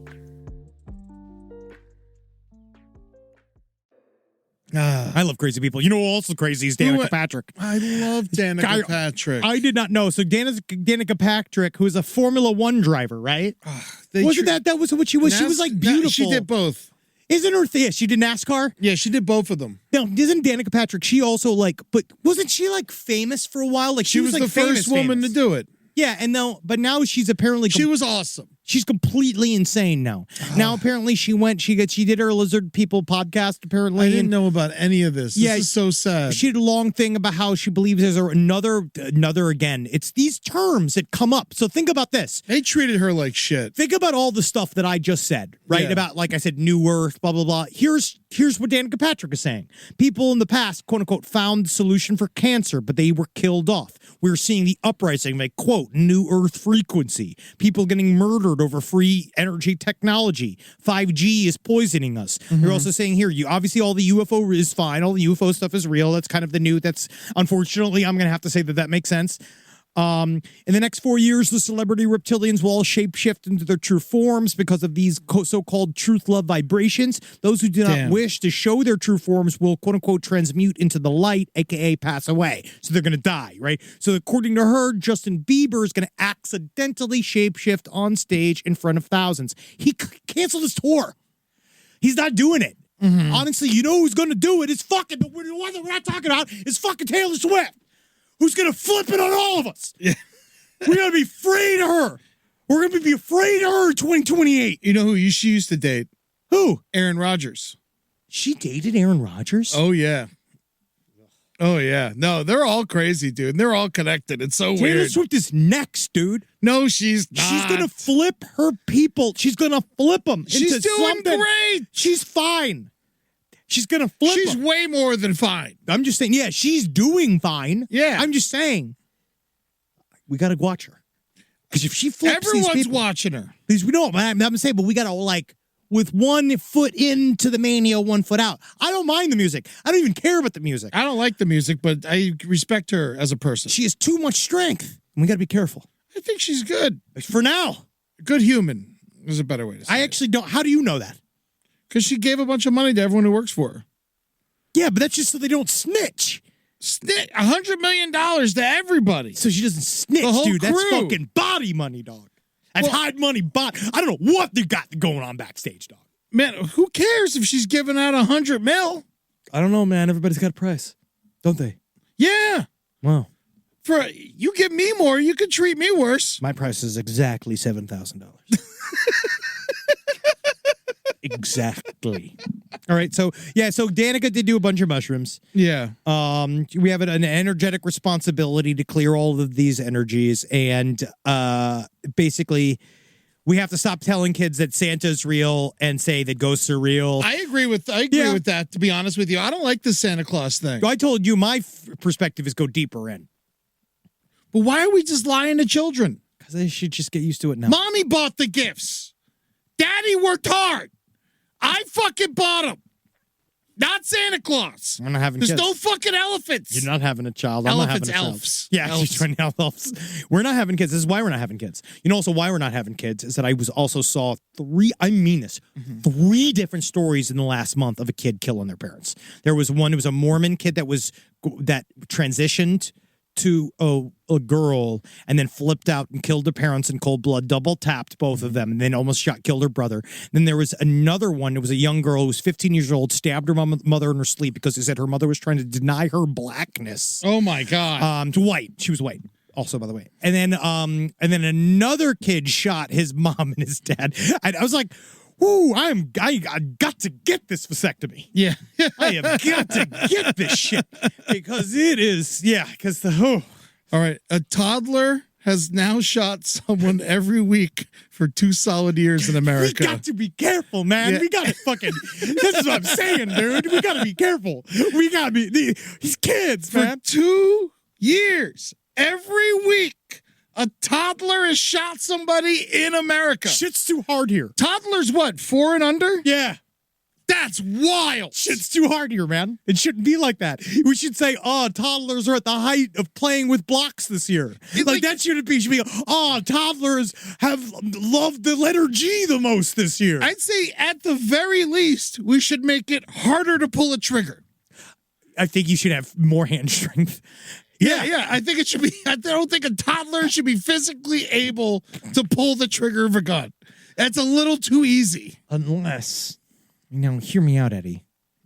G: I love crazy people. You know who also crazy is Danica Patrick.
F: I love Danica Patrick.
G: I did not know. So Danica Patrick, who is a Formula One driver, right? Wasn't that was what she was? She was like beautiful.
F: She did both.
G: Isn't her thing? She did NASCAR?
F: Yeah, she did both of them.
G: Now, isn't Danica Patrick, she also but wasn't she like famous for a while? Like
F: she was
G: like
F: the first woman to do it.
G: Yeah, but now she's apparently
F: she was awesome.
G: She's completely insane now. Now apparently she did her Lizard People podcast apparently.
F: I didn't know about any of this.
G: Yeah,
F: this is so sad.
G: She had a long thing about how she believes there's another again. It's these terms that come up. So think about this.
F: They treated her like shit.
G: Think about all the stuff that I just said, right?
F: Yeah.
G: About, like I said, New Earth, blah, blah, blah. Here's what Danica Patrick is saying. People in the past, quote unquote, found the solution for cancer, but they were killed off. We're seeing the uprising of a, quote, New Earth frequency. People getting murdered over free energy technology. 5G is poisoning us. You're also saying here, obviously all the UFO is fine. All the UFO stuff is real. That's kind of the new, unfortunately, I'm going to have to say that makes sense. In the next 4 years, the celebrity reptilians will all shapeshift into their true forms because of these so-called truth love vibrations. Those who do not wish to show their true forms will, quote unquote, transmute into the light, aka pass away. So they're going to die, right? So according to her, Justin Bieber is going to accidentally shapeshift on stage in front of thousands. He canceled his tour. He's not doing it. Honestly, you know who's going to do it? It's fucking, the one that we're not talking about is fucking Taylor Swift. Who's going to flip it on all of us? Yeah. We're going to be afraid of her. We're going to be afraid of her in 2028.
F: You know who she used to date?
G: Who?
F: Aaron Rodgers.
G: She dated Aaron Rodgers?
F: Oh, yeah. Oh, yeah. No, they're all crazy, dude. They're all connected. It's so weird.
G: Taylor Swift is next, dude.
F: No, she's not.
G: She's going to flip her people. She's going to flip them
F: She's
G: into
F: doing
G: something.
F: Great.
G: She's fine. She's going to flip
F: She's
G: them.
F: way more than fine.
G: I'm just saying, yeah, she's doing fine.
F: Yeah.
G: I'm just saying, we got to watch her. Because if she flips
F: Everyone's
G: these people,
F: watching her.
G: Because we know, I'm saying, but we got to with 1 foot into the mania, 1 foot out. I don't mind the music. I don't even care about the music.
F: I don't like the music, but I respect her as a person.
G: She has too much strength. And we got to be careful.
F: I think she's good.
G: For now.
F: Good human is a better way to say it.
G: I actually don't. How do you know that?
F: Because she gave a bunch of money to everyone who works for her.
G: Yeah, but that's just so they don't snitch.
F: $100 million to everybody.
G: So she doesn't snitch,
F: the whole
G: dude.
F: Crew.
G: That's fucking body money, dog. That's hide money, I don't know what they got going on backstage, dog.
F: Man, who cares if she's giving out 100 mil?
G: I don't know, man. Everybody's got a price, don't they?
F: Yeah.
G: Wow.
F: For you give me more, you could treat me worse.
G: My price is exactly $7,000. Exactly. All right. So Danica did do a bunch of mushrooms.
F: Yeah.
G: We have an energetic responsibility to clear all of these energies, and basically, we have to stop telling kids that Santa's real and say that ghosts are real.
F: I agree with that. To be honest with you, I don't like the Santa Claus thing.
G: I told you my perspective is go deeper in.
F: But why are we just lying to children?
G: Because they should just get used to it now.
F: Mommy bought the gifts. Daddy worked hard. I fucking bought them. Not Santa Claus.
G: I'm not having
F: There's
G: kids.
F: no fucking elephants.
G: You're not having a child.
F: Elephants,
G: I'm not having a
F: elves.
G: child. Yeah,
F: Elves.
G: she's trying to have elves. We're not having kids. This is why we're not having kids. You know also why we're not having kids is that I saw three different stories in the last month of a kid killing their parents. There was one, it was a Mormon kid that transitioned to a girl and then flipped out and killed her parents in cold blood, double tapped both of them, and then almost killed her brother. Then there was another one. It was a young girl who was 15 years old, stabbed her mother in her sleep because they said her mother was trying to deny her blackness.
F: Oh my God.
G: White. She was white. Also, by the way. And then another kid shot his mom and his dad. And I was like, ooh, I got to get this vasectomy.
F: Yeah.
G: I have got to get this shit because it is,
F: All right. A toddler has now shot someone every week for 2 solid years in America.
G: We got to be careful, man.
F: Yeah.
G: We got to fucking, this is what I'm saying, dude. We got to be careful. We got to be, these kids, man.
F: For 2 years, every week, a toddler has shot somebody in America.
G: Shit's too hard here.
F: Toddlers, what, 4 and under?
G: Yeah.
F: That's wild.
G: Shit's too hard here, man. It shouldn't be like that. We should say, toddlers are at the height of playing with blocks this year. Like that shouldn't be. Should be, toddlers have loved the letter G the most this year.
F: I'd say at the very least, we should make it harder to pull a trigger.
G: I think you should have more hand strength.
F: Yeah. I think it should be. I don't think a toddler should be physically able to pull the trigger of a gun. That's a little too easy.
G: Unless, hear me out, Eddie.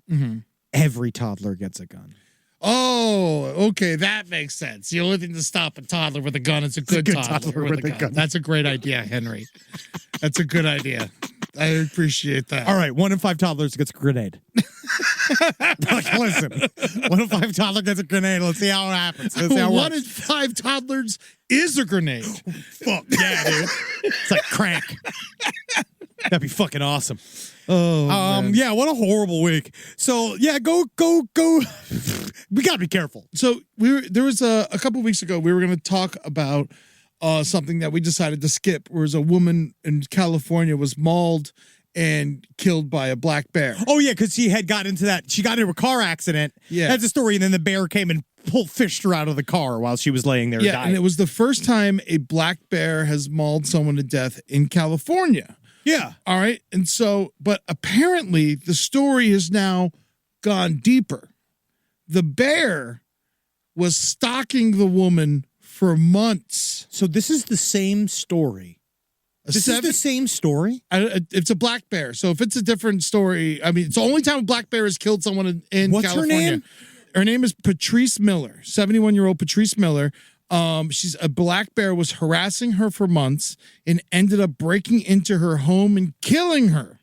F: Mm-hmm.
G: Every toddler gets a gun.
F: Oh, okay. That makes sense. The only thing to stop a toddler with a gun is a good toddler with a gun. That's a great idea, Henry. That's a good idea. I appreciate that.
G: All right, 1 in 5 toddlers gets a grenade. Listen, 1 in 5 toddler gets a grenade. Let's see how it happens. Let's see how it
F: 1
G: works.
F: in 5 toddlers is a grenade.
G: Fuck yeah, dude. It's like crack. That'd be fucking awesome.
F: Oh, man.
G: Yeah, what a horrible week. So yeah, go. We gotta be careful.
F: So there was a couple weeks ago we were going to talk about something that we decided to skip. Where was a woman in California was mauled and killed by a black bear.
G: Oh yeah, because she got into a car accident.
F: Yeah,
G: that's a story. And then the bear came and fished her out of the car while she was laying there.
F: Yeah,
G: dying.
F: and it was the first time a black bear has mauled someone to death in California.
G: Yeah.
F: All right. And so, but apparently the story has now gone deeper. The bear was stalking the woman for months.
G: So this is the same story. This is the same story?
F: It's a black bear. So if it's a different story, I mean, it's the only time a black bear has killed someone in
G: What's
F: California.
G: her name?
F: Her name is Patrice Miller, 71-year-old Patrice Miller. She's a black bear was harassing her for months and ended up breaking into her home and killing her.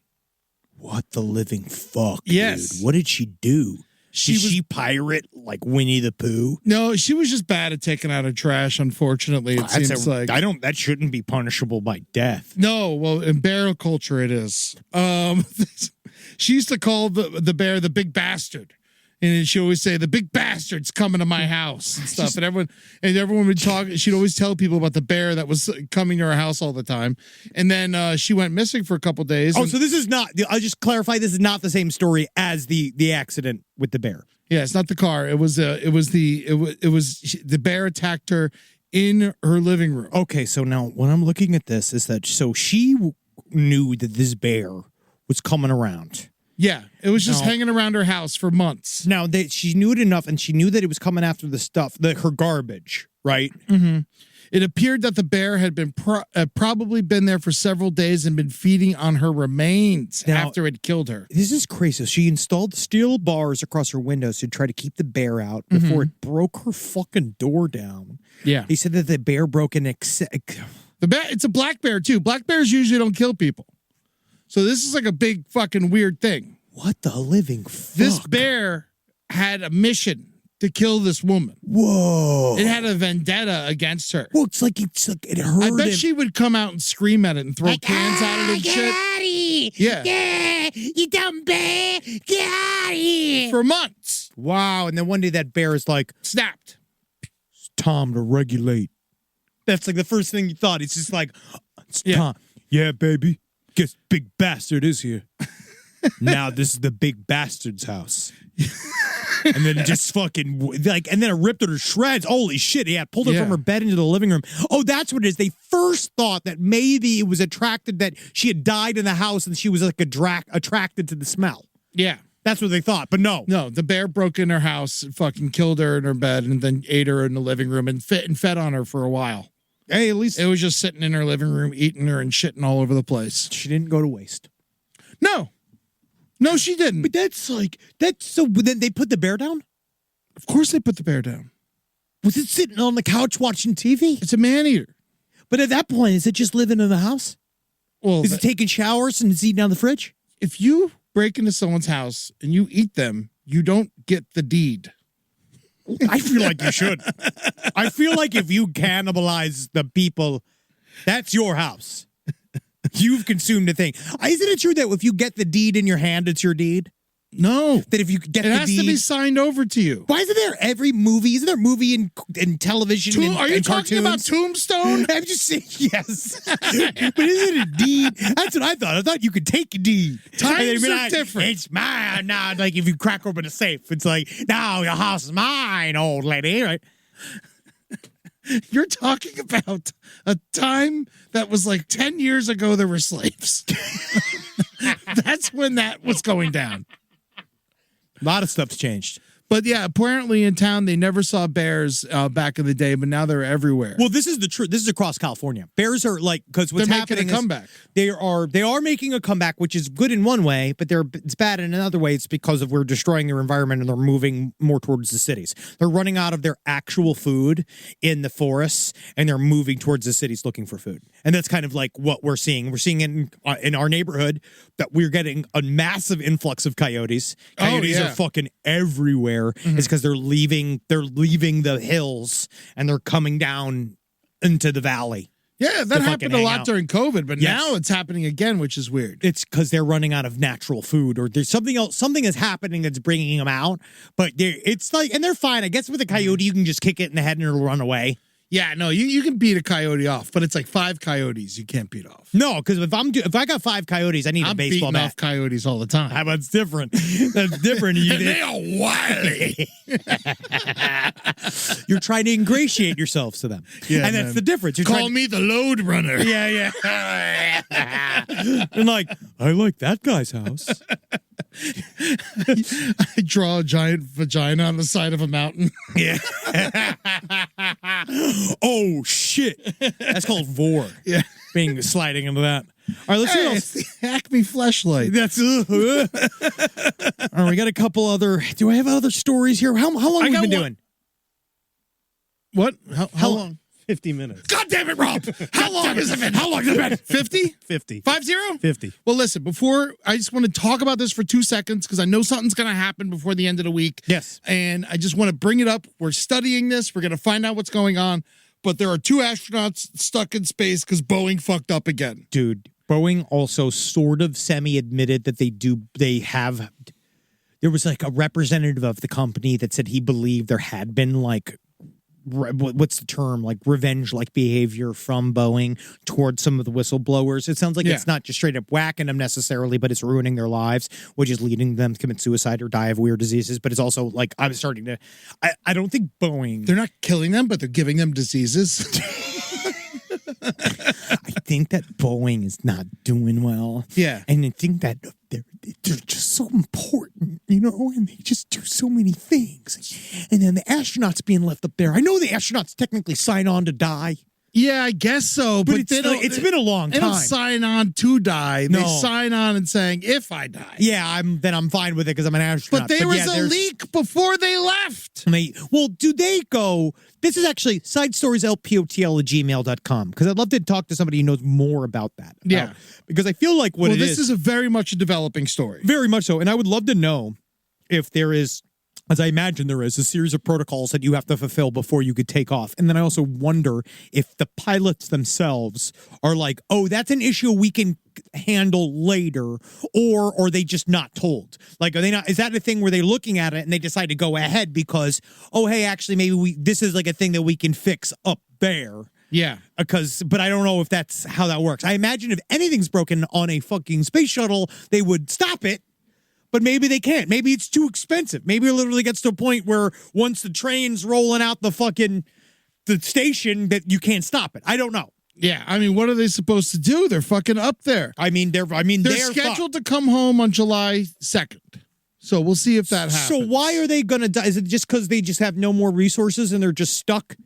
G: What the living fuck?
F: Yes.
G: Dude? What did she do? Did she pirate like Winnie the Pooh?
F: No, she was just bad at taking out her trash. Unfortunately, it seems like
G: that shouldn't be punishable by death.
F: No, well, in bear culture, it is. She used to call the bear the big bastard. And she always say, the big bastard's coming to my house and stuff. And everyone would talk. She'd always tell people about the bear that was coming to her house all the time. And then she went missing for a couple days.
G: Oh, so this is not, I'll just clarify, this is not the same story as the accident with the bear.
F: Yeah, it's not the car. It was the bear attacked her in her living room.
G: Okay, so now when I'm looking at this is that, so she knew that this bear was coming around.
F: Yeah, it was just hanging around her house for months.
G: Now, she knew it enough, and she knew that it was coming after the stuff, her garbage, right?
F: Mm-hmm. It appeared that the bear had been probably been there for several days and been feeding on her remains after it killed her.
G: This is crazy. So she installed steel bars across her windows to try to keep the bear out before it broke her fucking door down.
F: Yeah.
G: He said that the bear broke an
F: The bear, it's a black bear, too. Black bears usually don't kill people. So this is like a big fucking weird thing.
G: What the living fuck?
F: This bear had a mission to kill this woman.
G: Whoa.
F: It had a vendetta against her.
G: Well, it's like it hurt
F: I bet
G: him.
F: she would come out and scream at it and throw cans at it and shit.
J: Out of here.
F: Yeah.
J: You dumb bear. Get out of here.
F: For months.
G: Wow. And then one day that bear is like,
F: snapped.
G: It's time to regulate. That's like the first thing you thought. It's just like, it's time. Yeah, baby. Guess big bastard is here. Now this is the big bastard's house. And then just fucking like, and then it ripped her to shreds. Holy shit! Yeah, pulled her from her bed into the living room. Oh, that's what it is. They first thought that maybe it was attracted that she had died in the house and she was like attracted to the smell.
F: Yeah,
G: that's what they thought. But no,
F: the bear broke in her house, fucking killed her in her bed, and then ate her in the living room and fed on her for a while.
G: Hey, at least
F: it was just sitting in her living room, eating her and shitting all over the place.
G: She didn't go to waste.
F: No, she didn't.
G: But that's so. Then they put the bear down.
F: Of course, they put the bear down.
G: Was it sitting on the couch watching TV?
F: It's a man-eater.
G: But at that point, is it just living in the house?
F: Well,
G: is it taking showers and it's eating out of the fridge?
F: If you break into someone's house and you eat them, you don't get the deed.
G: I feel like you should. I feel like if you cannibalize the people, that's your house. You've consumed a thing. Isn't it true that if you get the deed in your hand, it's your deed?
F: No.
G: That if you get
F: it
G: the
F: has
G: deed,
F: to be signed over to you.
G: Why isn't there every movie? Isn't there movie in television and
F: Are you
G: and
F: talking about
G: cartoons?
F: Tombstone?
G: I'm just saying yes. But isn't it a deed? That's what I thought. I thought you could take a deed.
F: Times are different.
G: It's mine now. Like if you crack open a safe, it's like, now your house is mine, old lady, right?
F: You're talking about a time that was like 10 years ago there were slaves. That's when that was going down.
G: A lot of stuff's changed.
F: But yeah, apparently in town they never saw bears back in the day, but now they're everywhere.
G: Well, this is the truth. This is across California. Bears are like, because what's
F: They're
G: happening
F: making a comeback.
G: They are making a comeback, which is good in one way, but it's bad in another way. It's because of we're destroying their environment and they're moving more towards the cities. They're running out of their actual food in the forests and they're moving towards the cities looking for food. And that's kind of like what we're seeing. We're seeing in our neighborhood that we're getting a massive influx of coyotes. Coyotes are fucking everywhere. It's because they're leaving the hills and they're coming down into the valley.
F: Yeah, that happened a lot during COVID, but now it's happening again, which is weird.
G: It's because they're running out of natural food, or there's something else. Something is happening that's bringing them out. But it's like, and they're fine. I guess with a coyote, you can just kick it in the head and it'll run away.
F: Yeah, no, you can beat a coyote off, but it's like 5 coyotes you can't beat off.
G: No, because if I got 5 coyotes, I need a baseball bat.
F: I'm beating off coyotes all the time.
G: How about it's different? That's different.
F: They are wily.
G: You're trying to ingratiate yourselves to them. Yeah, and that's the difference.
F: Call me the load runner.
G: Yeah. And like, I like that guy's house.
F: I draw a giant vagina on the side of a mountain.
G: Yeah. Oh shit. That's called vor.
F: Yeah.
G: Being sliding into that. All right, let's see what else.
F: It's the Acme fleshlight.
G: That's all right, we got a couple other. Do I have other stories here? How long have we been doing?
F: What? How long?
G: 50 minutes.
F: God damn it, Rob! How long has it been? How long has it been? 50?
G: 50.
F: 50?
G: 50.
F: Well, listen, I just want to talk about this for 2 seconds because I know something's going to happen before the end of the week.
G: Yes.
F: And I just want to bring it up. We're studying this. We're going to find out what's going on. But there are 2 astronauts stuck in space because Boeing fucked up again.
G: Dude, Boeing also sort of semi-admitted that there was like a representative of the company that said he believed there had been like, what's the term, like revenge-like behavior from Boeing towards some of the whistleblowers. It sounds like it's not just straight up whacking them necessarily, but it's ruining their lives, which is leading them to commit suicide or die of weird diseases. But it's also like, I don't think Boeing...
F: They're not killing them, but they're giving them diseases.
G: I think that Boeing is not doing well.
F: Yeah.
G: And I think that they're just so important, and they just do so many things. And then the astronauts being left up there. I know the astronauts technically sign on to die.
F: Yeah, I guess so. But
G: it's been a long
F: They
G: time.
F: don't sign on to die.
G: No.
F: They sign on and saying, if I die.
G: Yeah, I'm fine with it because I'm an astronaut.
F: But there was
G: yeah,
F: a leak before they left.
G: Well, do they go? This is actually sidestorieslpotl@gmail.com because I'd love to talk to somebody who knows more about that.
F: Yeah.
G: Because I feel like
F: this is a very much a developing story.
G: Very much so. And I would love to know if there is, as I imagine there is, a series of protocols that you have to fulfill before you could take off. And then I also wonder if the pilots themselves are like, oh, that's an issue we can handle later, or are they just not told? Like, are they not? Is that a thing where they're looking at it and they decide to go ahead because, oh, hey, actually, maybe this is like a thing that we can fix up there.
F: Yeah.
G: But I don't know if that's how that works. I imagine if anything's broken on a fucking space shuttle, they would stop it. But maybe they can't. Maybe it's too expensive. Maybe it literally gets to a point where once the train's rolling out the station that you can't stop it. I don't know.
F: Yeah, I mean, what are they supposed to do? They're fucking up there.
G: They're
F: scheduled to come home on July 2nd. So we'll see if that happens.
G: So why are they going to die? Is it just because they just have no more resources and they're just stuck?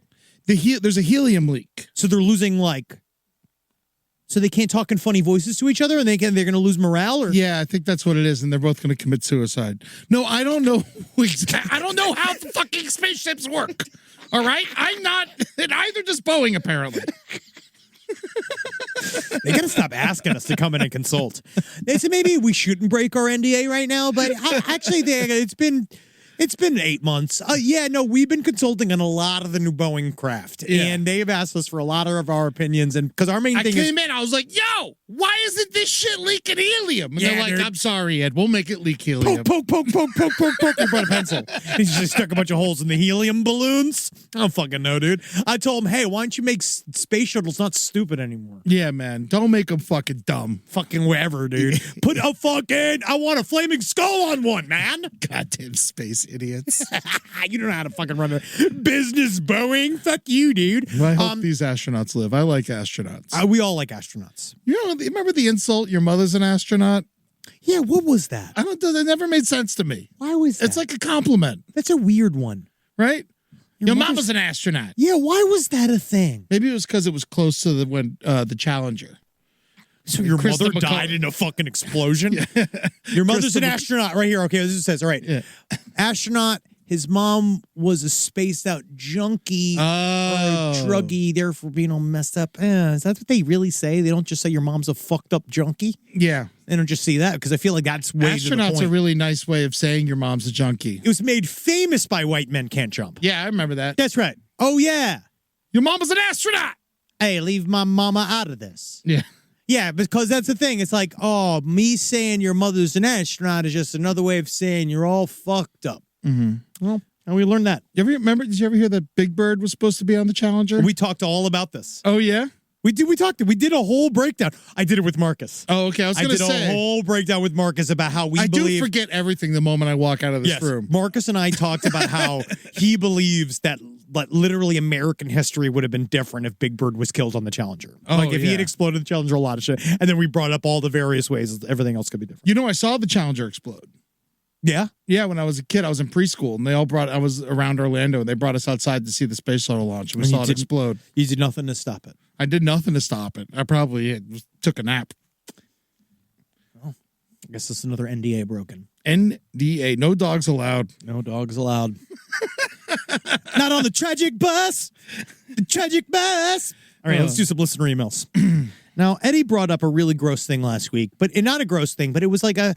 F: There's a helium leak.
G: So they're losing so they can't talk in funny voices to each other, and they're going to lose morale? Or
F: yeah, I think that's what it is, and they're both going to commit suicide. No, I don't know.
B: I don't know how the fucking spaceships work. All right, I'm not, and either does Boeing apparently.
G: They got to stop asking us to come in and consult. They said maybe we shouldn't break our NDA right now, but actually, it's been 8 months. We've been consulting on a lot of the new Boeing craft, and they've asked us for a lot of our opinions. And because our main thing
B: I came in, I was like, "Yo, why isn't this shit leaking helium?" And they're like, "I'm sorry, Ed, we'll make it leak helium."
G: Poke. He brought a pencil. He's just stuck a bunch of holes in the helium balloons. I don't fucking know, dude. I told him, hey, why don't you make space shuttles not stupid anymore?
F: Yeah, man. Don't make them fucking dumb.
G: Fucking wherever, dude. Put a fucking, I want a flaming skull on one, man.
F: Goddamn space idiots.
G: You don't know how to fucking run a business, Boeing. Fuck you, dude.
F: Well, I hope these astronauts live. I like astronauts.
G: We all like astronauts.
F: Remember the insult, your mother's an astronaut?
G: Yeah, what was that?
F: I don't know. That never made sense to me.
G: Why was that?
F: It's like a compliment.
G: That's a weird one.
F: Right?
B: Your mama's an astronaut.
G: Yeah, why was that a thing?
F: Maybe it was because it was close to the Challenger.
G: So your mother died in a fucking explosion? Yeah. Your mother's an astronaut right here. Okay, this is what it says. All right. Yeah. Astronaut. His mom was a spaced out junkie or druggie, therefore being all messed up. Is that what they really say? They don't just say your mom's a fucked up junkie?
F: Yeah.
G: They don't just see that because I feel like that's way to the point.
F: Astronaut's a really nice way of saying your mom's a junkie.
G: It was made famous by White Men Can't Jump.
F: Yeah, I remember that.
G: That's right. Oh, yeah.
B: Your mama's an astronaut.
G: Hey, leave my mama out of this.
F: Yeah.
G: Yeah, because that's the thing. It's like, oh, me saying your mother's an astronaut is just another way of saying you're all fucked up.
F: Mm-hmm.
G: Well, and we learned that.
F: Did you ever hear that Big Bird was supposed to be on the Challenger?
G: We talked all about this.
F: Oh, yeah?
G: We did a whole breakdown. I did it with Marcus.
F: Oh, okay. I did
G: a whole breakdown with Marcus about how we believe.
F: I do forget everything the moment I walk out of this room.
G: Marcus and I talked about how he believes that literally American history would have been different if Big Bird was killed on the Challenger. If he had exploded the Challenger, a lot of shit. And then we brought up all the various ways everything else could be different.
F: I saw the Challenger explode.
G: Yeah?
F: Yeah, when I was a kid, I was in preschool, and I was around Orlando, and they brought us outside to see the space shuttle launch, and we saw it explode.
G: You did nothing to stop it.
F: I did nothing to stop it. I probably took a nap.
G: Well, I guess it's another NDA broken.
F: NDA, no dogs allowed.
G: No dogs allowed. Not on the tragic bus. The tragic bus. All right, let's do some listener emails. Now, Eddie brought up a really gross thing last week, but not a gross thing, but it was like a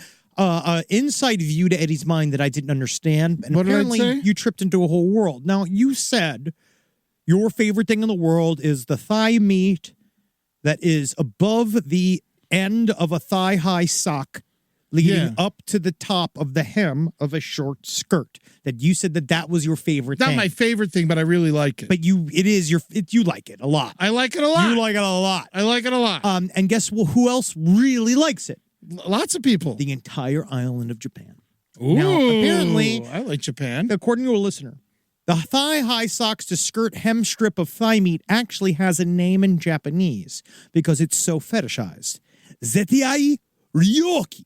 G: inside view to Eddie's mind that I didn't understand. And
F: what
G: apparently
F: did I say?
G: You tripped into a whole world. Now, you said your favorite thing in the world is the thigh meat that is above the end of a thigh-high sock leading up to the top of the hem of a short skirt. That you said that was your favorite thing.
F: Not my favorite thing, but I really like it.
G: But you like it a lot.
F: I like it a lot.
G: You like it a lot.
F: I like it a lot.
G: And guess who else really likes it?
F: Lots of people.
G: The entire island of Japan.
F: Ooh,
G: now, apparently,
F: I like Japan.
G: According to a listener, the thigh-high socks to skirt hem strip of thigh meat actually has a name in Japanese because it's so fetishized. Zetiai Ryoki.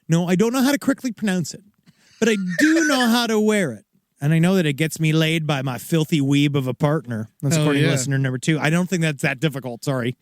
G: No, I don't know how to correctly pronounce it, but I do know how to wear it. And I know that it gets me laid by my filthy weeb of a partner. That's according to listener number 2. I don't think that's that difficult. Sorry.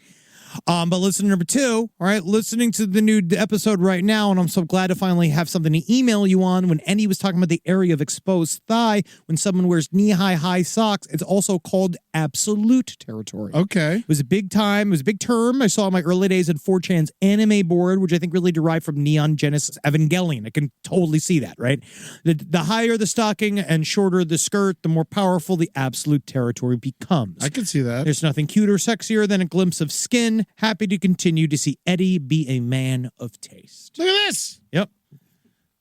G: But listener number 2, all right, listening to the new episode right now, and I'm so glad to finally have something to email you on. When Eddie was talking about the area of exposed thigh, when someone wears knee-high socks, it's also called absolute territory.
F: Okay.
G: It was a big time. It was a big term I saw in my early days at 4chan's anime board, which I think really derived from Neon Genesis Evangelion. I can totally see that, right? The higher the stocking and shorter the skirt, the more powerful the absolute territory becomes.
F: I can see that.
G: There's nothing cuter, sexier than a glimpse of skin. Happy to continue to see Eddie be a man of taste.
F: Look at this.
G: Yep.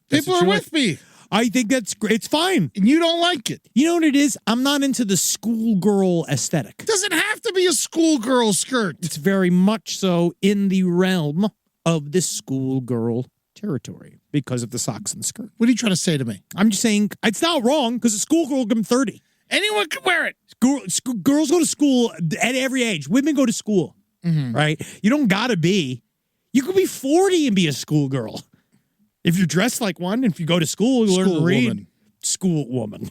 F: People are with me.
G: I think that's great. It's fine.
F: And you don't like it.
G: You know what it is? I'm not into the schoolgirl aesthetic.
F: It doesn't have to be a schoolgirl skirt.
G: It's very much so in the realm of the schoolgirl territory because of the socks and the skirt.
F: What are you trying to say to me?
G: I'm just saying it's not wrong because a schoolgirl can be 30.
F: Anyone can wear it.
G: Girls go to school at every age. Women go to school, right? You don't gotta be. You could be 40 and be a schoolgirl. If you're dressed like one, if you go to school, you learn to read.
F: Woman.
G: School woman.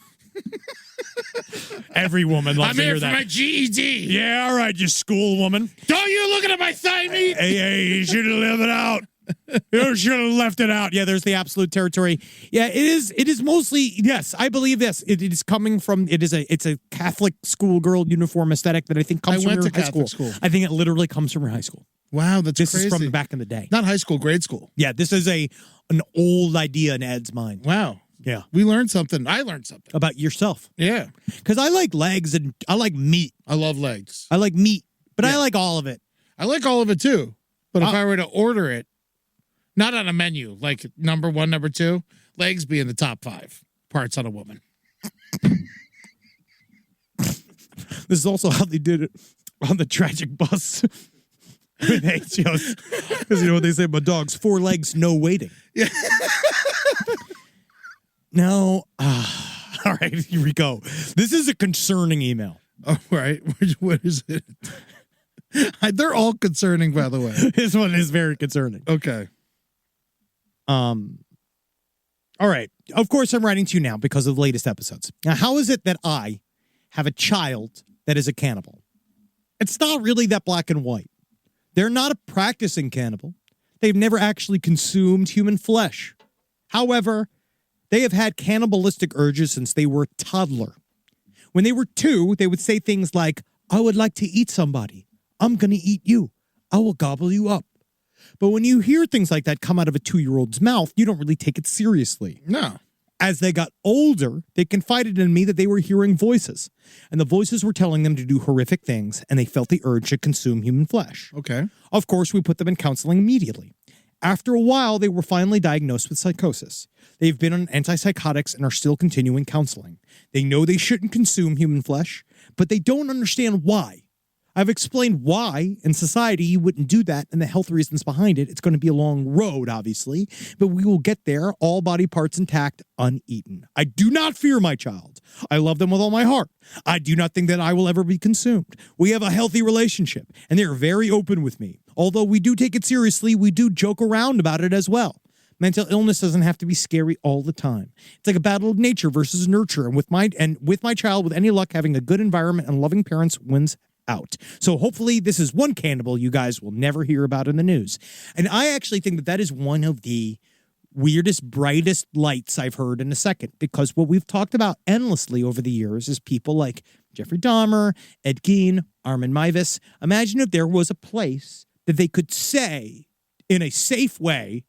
G: Every woman loves
B: I'm
G: to
B: here
G: hear
B: for
G: that.
B: my GED.
G: Yeah, all right, you school woman.
B: Don't you looking at my thigh meat?
G: Hey, you should have left it out. You should have left it out. Yeah, there's the absolute territory. Yeah, it is mostly, yes, I believe this. It is coming from, it's a Catholic schoolgirl uniform aesthetic that I think comes from your high
F: Catholic
G: school.
F: school.
G: I think it literally comes from your high school.
F: Wow, that's
G: This
F: crazy.
G: is from back in the day.
F: Not high school, grade school.
G: Yeah, this is an old idea in Ed's mind.
F: Wow.
G: Yeah.
F: We learned something. I learned something.
G: About yourself.
F: Yeah.
G: Because I like legs and I like meat.
F: I love legs.
G: I like meat, but I like all of it.
F: I like all of it too. But if I were to order it, not on a menu, like number 1, number 2, legs be in the top 5 parts on a woman.
G: This is also how they did it on the tragic bus with HOs. Because you know what they say about dogs? 4 legs, no waiting.
F: Yeah.
G: No. All right, here we go. This is a concerning email.
F: All right. What is it? They're all concerning, by the way.
G: This one is very concerning.
F: Okay.
G: All right. Of course, I'm writing to you now because of the latest episodes. Now, how is it that I have a child that is a cannibal? It's not really that black and white. They're not a practicing cannibal. They've never actually consumed human flesh. However, they have had cannibalistic urges since they were a toddler. When they were 2, they would say things like, I would like to eat somebody. I'm going to eat you. I will gobble you up. But when you hear things like that come out of a 2-year-old's mouth, you don't really take it seriously.
F: No.
G: As they got older, they confided in me that they were hearing voices. And the voices were telling them to do horrific things, and they felt the urge to consume human flesh.
F: Okay.
G: Of course, we put them in counseling immediately. After a while, they were finally diagnosed with psychosis. They've been on antipsychotics and are still continuing counseling. They know they shouldn't consume human flesh, but they don't understand why. I've explained why in society you wouldn't do that and the health reasons behind it. It's going to be a long road, obviously, but we will get there, all body parts intact, uneaten. I do not fear my child. I love them with all my heart. I do not think that I will ever be consumed. We have a healthy relationship, and they are very open with me. Although we do take it seriously, we do joke around about it as well. Mental illness doesn't have to be scary all the time. It's like a battle of nature versus nurture, and with my child, with any luck, having a good environment and loving parents wins out. So hopefully this is one cannibal you guys will never hear about in the news. And I actually think that that is one of the weirdest, brightest lights I've heard in a second, because what we've talked about endlessly over the years is people like Jeffrey Dahmer, Ed Gein, Armin Meiwes. Imagine if there was a place that they could say in a safe way,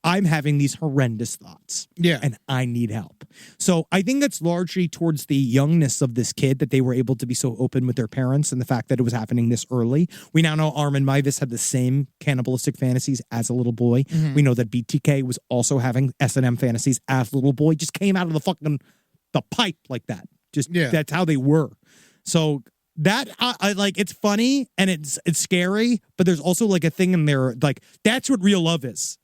G: I'm having these horrendous thoughts.
F: Yeah.
G: And I need help. So I think that's largely towards the youngness of this kid that they were able to be so open with their parents and the fact that it was happening this early. We now know Armin Meiwes had the same cannibalistic fantasies as a little boy.
F: Mm-hmm.
G: We know that BTK was also having S&M fantasies as a little boy. Just came out of the pipe like that. That's how they were. So that I like, it's funny and it's scary, but there's also like a thing in there, like that's what real love is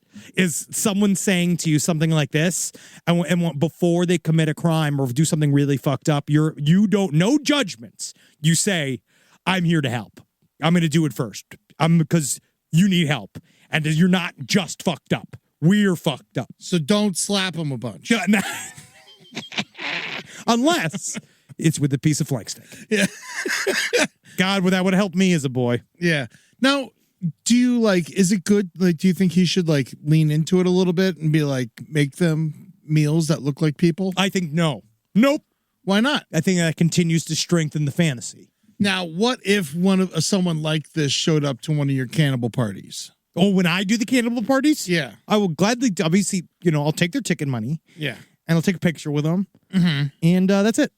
G: someone saying to you something like this, and before they commit a crime or do something really fucked up, you don't, no judgments. You say, I'm here to help. I'm going to do it first. Because you need help. And you're not just fucked up. We're fucked up.
F: So don't slap them a bunch.
G: Unless it's with a piece of flank steak.
F: Yeah.
G: God, that would help me as a boy.
F: Yeah. Now, do you like, is it good? Like, do you think he should like lean into it a little bit and be like, make them meals that look like people?
G: I think no. Nope.
F: Why not?
G: I think that continues to strengthen the fantasy.
F: Now, what if someone like this showed up to one of your cannibal parties?
G: Oh, when I do the cannibal parties?
F: Yeah.
G: I will gladly, obviously, I'll take their ticket money.
F: Yeah.
G: And I'll take a picture with them.
F: Mm-hmm.
G: And that's it.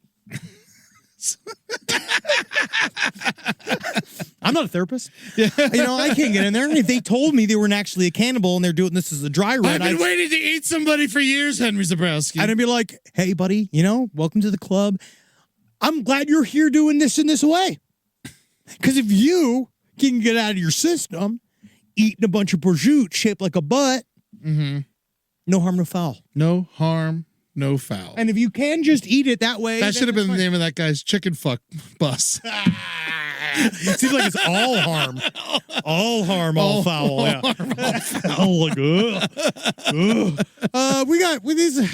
G: I'm not a therapist. Yeah. I can't get in there. If they told me they weren't actually a cannibal and they're doing this as a dry run,
F: I've been waiting to eat somebody for years, Henry Zabrowski.
G: And I'd be like, hey, buddy, welcome to the club. I'm glad you're here doing this in this way. Because if you can get out of your system eating a bunch of prosciutto shaped like a butt, no harm, no foul.
F: No harm, no foul.
G: And if you can just eat it that way.
F: That should have been the name of that guy's chicken fuck bus.
G: It seems like it's all harm. All harm, all foul. Yeah. There's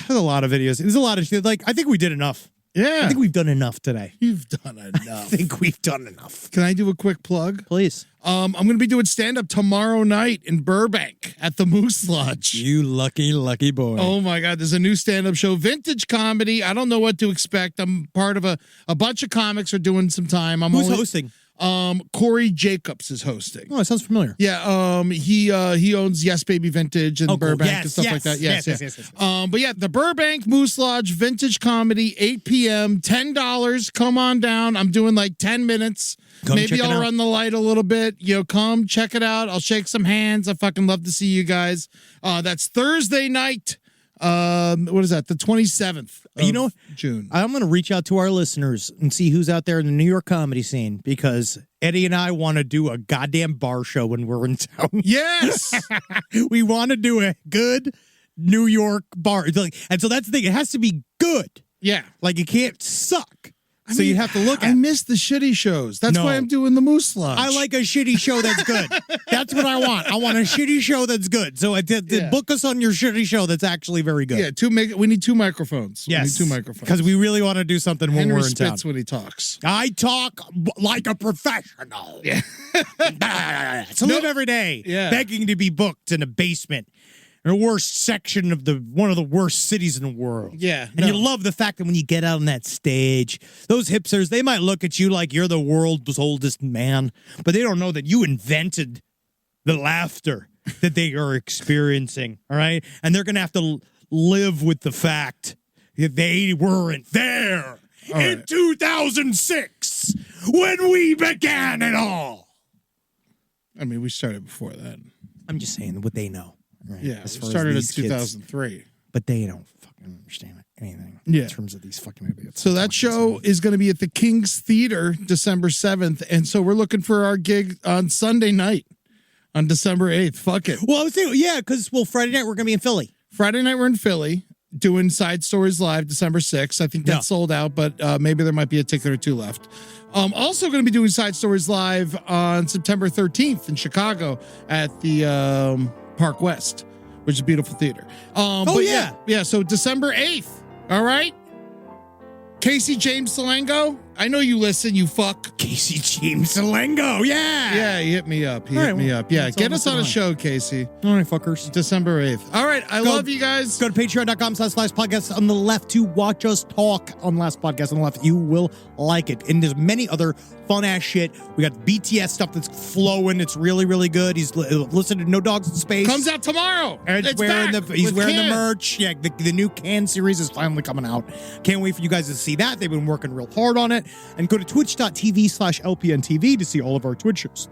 G: a lot of videos. There's a lot of shit. Like, I think we did enough.
F: Yeah.
G: I think we've done enough today.
F: You've done enough.
G: I think we've done enough.
F: Can I do a quick plug?
G: Please.
F: I'm going to be doing stand-up tomorrow night in Burbank at the Moose Lodge.
G: You lucky, lucky boy.
F: Oh, my God. There's a new stand-up show, Vintage Comedy. I don't know what to expect. I'm part of a bunch of comics are doing some time.
G: Who's hosting?
F: Corey Jacobs is hosting.
G: Oh, it sounds familiar.
F: Yeah, he owns Yes Baby Vintage and Burbank
G: Yes,
F: and stuff like that. Yes.
G: Yes.
F: But yeah, the Burbank Moose Lodge Vintage Comedy, 8 p.m., $10. Come on down. I'm doing like 10 minutes. Maybe I'll run the light a little bit. Come check it out. I'll shake some hands. I fucking love to see you guys. That's Thursday night. What is that? The 27th of June.
G: I'm going to reach out to our listeners and see who's out there in the New York comedy scene, because Eddie and I want to do a goddamn bar show when we're in town.
F: Yes.
G: We want to do a good New York bar. And so that's the thing. It has to be good.
F: Yeah.
G: Like, it can't suck. So you have to look at
F: I miss the shitty shows. That's why I'm doing the Moose Lodge.
G: I like a shitty show that's good. That's what I want. I want a shitty show that's good. So book us on your shitty show that's actually very good.
F: Yeah, we need 2 microphones.
G: Yes.
F: We need 2 microphones.
G: Because we really want to do something when
F: Henry
G: we're in town.
F: spits when he talks.
G: I talk like a professional.
F: Yeah.
G: So live every day begging to be booked in a basement. In the worst section of one of the worst cities in the world.
F: Yeah.
G: And you love the fact that when you get out on that stage, those hipsters, they might look at you like you're the world's oldest man, but they don't know that you invented the laughter that they are experiencing, all right? And they're going to have to live with the fact that they weren't there in 2006 when we began it all.
F: I mean, we started before that.
G: I'm just saying what they know. Right.
F: Yeah, we started in 2003.
G: But they don't fucking understand anything
F: in
G: terms of these fucking idiots.
F: So that show is going to be at the King's Theater December 7th. And so we're looking for our gig on Sunday night on December 8th. Fuck it.
G: Well, I was thinking, because Friday night we're going to be in Philly.
F: Friday night we're in Philly doing Side Stories Live December 6th. I think that's sold out, but maybe there might be a ticket or 2 left. Also going to be doing Side Stories Live on September 13th in Chicago at the Park West, which is a beautiful theater. Yeah. So December 8th. All right. Casey James Salengo. I know you listen, you fuck.
G: Casey James Salengo. Yeah.
F: Yeah, he hit me up. Yeah, get us on a show, Casey.
G: All right, fuckers.
F: December 8th. All right. I love you guys.
G: Go to patreon.com/podcast on the left to watch us talk on Last Podcast on the left. You will like it. And there's many other fun ass shit. We got BTS stuff that's flowing. It's really, really good. He's listening to No Dogs in Space.
F: Comes out tomorrow.
G: And he's wearing the merch. Yeah, the new Can series is finally coming out. Can't wait for you guys to see that. They've been working real hard on it. And go to twitch.tv/LPNTV to see all of our Twitch shows.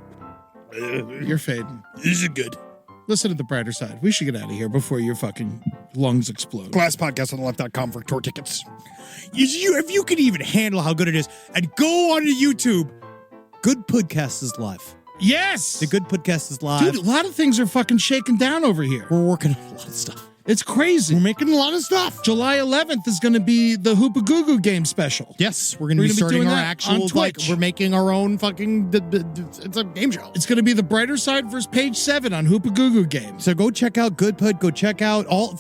F: You're fading.
G: This is good.
F: Listen to the brighter side. We should get out of here before your fucking lungs explode.
G: GlasspodcastontheLeft.com for tour tickets. If you can even handle how good it is, and go on to YouTube. Good Podcast is live.
F: Yes.
G: The Good Podcast is live.
F: Dude, a lot of things are fucking shaking down over here.
G: We're working on a lot of stuff.
F: It's crazy.
G: We're making a lot of stuff.
F: July 11th is going to be the Hoopa Goo Goo game special.
G: Yes, we're going to be starting our actual, we're making our own fucking, it's a game show.
F: It's going to be the brighter side versus Page 7 on Hoopa Goo Goo game.
G: So go check out Good Pud, go check out all,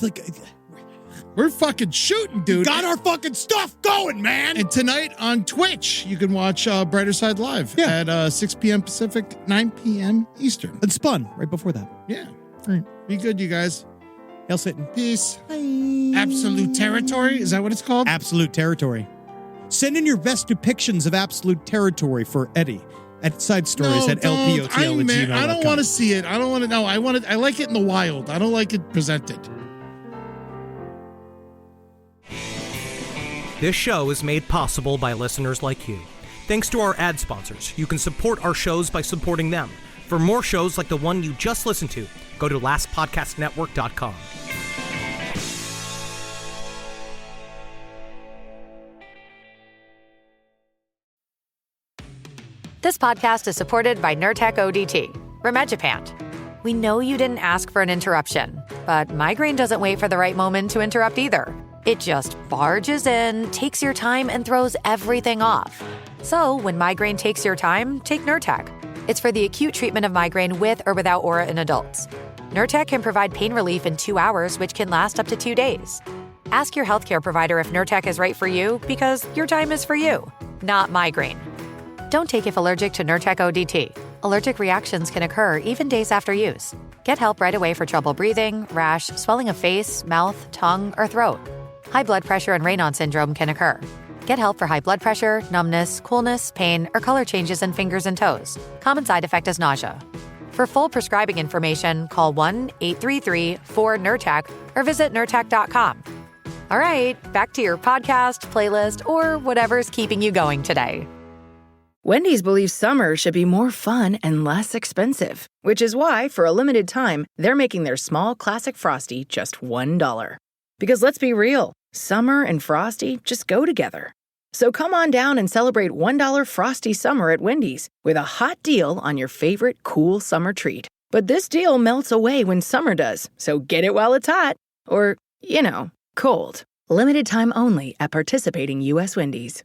F: We're fucking shooting, dude.
G: Got our fucking stuff going, man.
F: And tonight on Twitch, you can watch Brighter Side Live at 6 p.m. Pacific, 9 p.m. Eastern.
G: And Spun right before that.
F: Yeah.
G: All right.
F: Be good, you guys.
G: Hail Satan.
F: Peace.
B: Absolute Territory? Is that what it's called?
G: Absolute Territory. Send in your best depictions of Absolute Territory for Eddie at side stories at lpotl@gmail.com.
F: I don't want to see it. I don't want to know. I like it in the wild. I don't like it presented.
L: This show is made possible by listeners like you. Thanks to our ad sponsors, you can support our shows by supporting them. For more shows like the one you just listened to, go to lastpodcastnetwork.com.
M: This podcast is supported by Nurtec ODT, Rimegepant. We know you didn't ask for an interruption, but migraine doesn't wait for the right moment to interrupt either. It just barges in, takes your time, and throws everything off. So when migraine takes your time, take Nurtec. It's for the acute treatment of migraine with or without aura in adults. Nurtec can provide pain relief in 2 hours, which can last up to 2 days. Ask your healthcare provider if Nurtec is right for you, because your time is for you, not migraine. Don't take if allergic to Nurtec ODT. Allergic reactions can occur even days after use. Get help right away for trouble breathing, rash, swelling of face, mouth, tongue, or throat. High blood pressure and Raynaud syndrome can occur. Get help for high blood pressure, numbness, coolness, pain, or color changes in fingers and toes. Common side effect is nausea. For full prescribing information, call 1-833-4-NURTEC or visit Nurtec.com. All right, back to your podcast, playlist, or whatever's keeping you going today.
N: Wendy's believes summer should be more fun and less expensive, which is why, for a limited time, they're making their small classic Frosty just $1. Because let's be real, summer and Frosty just go together. So come on down and celebrate $1 Frosty summer at Wendy's with a hot deal on your favorite cool summer treat. But this deal melts away when summer does, so get it while it's hot. Or, cold. Limited time only at participating U.S. Wendy's.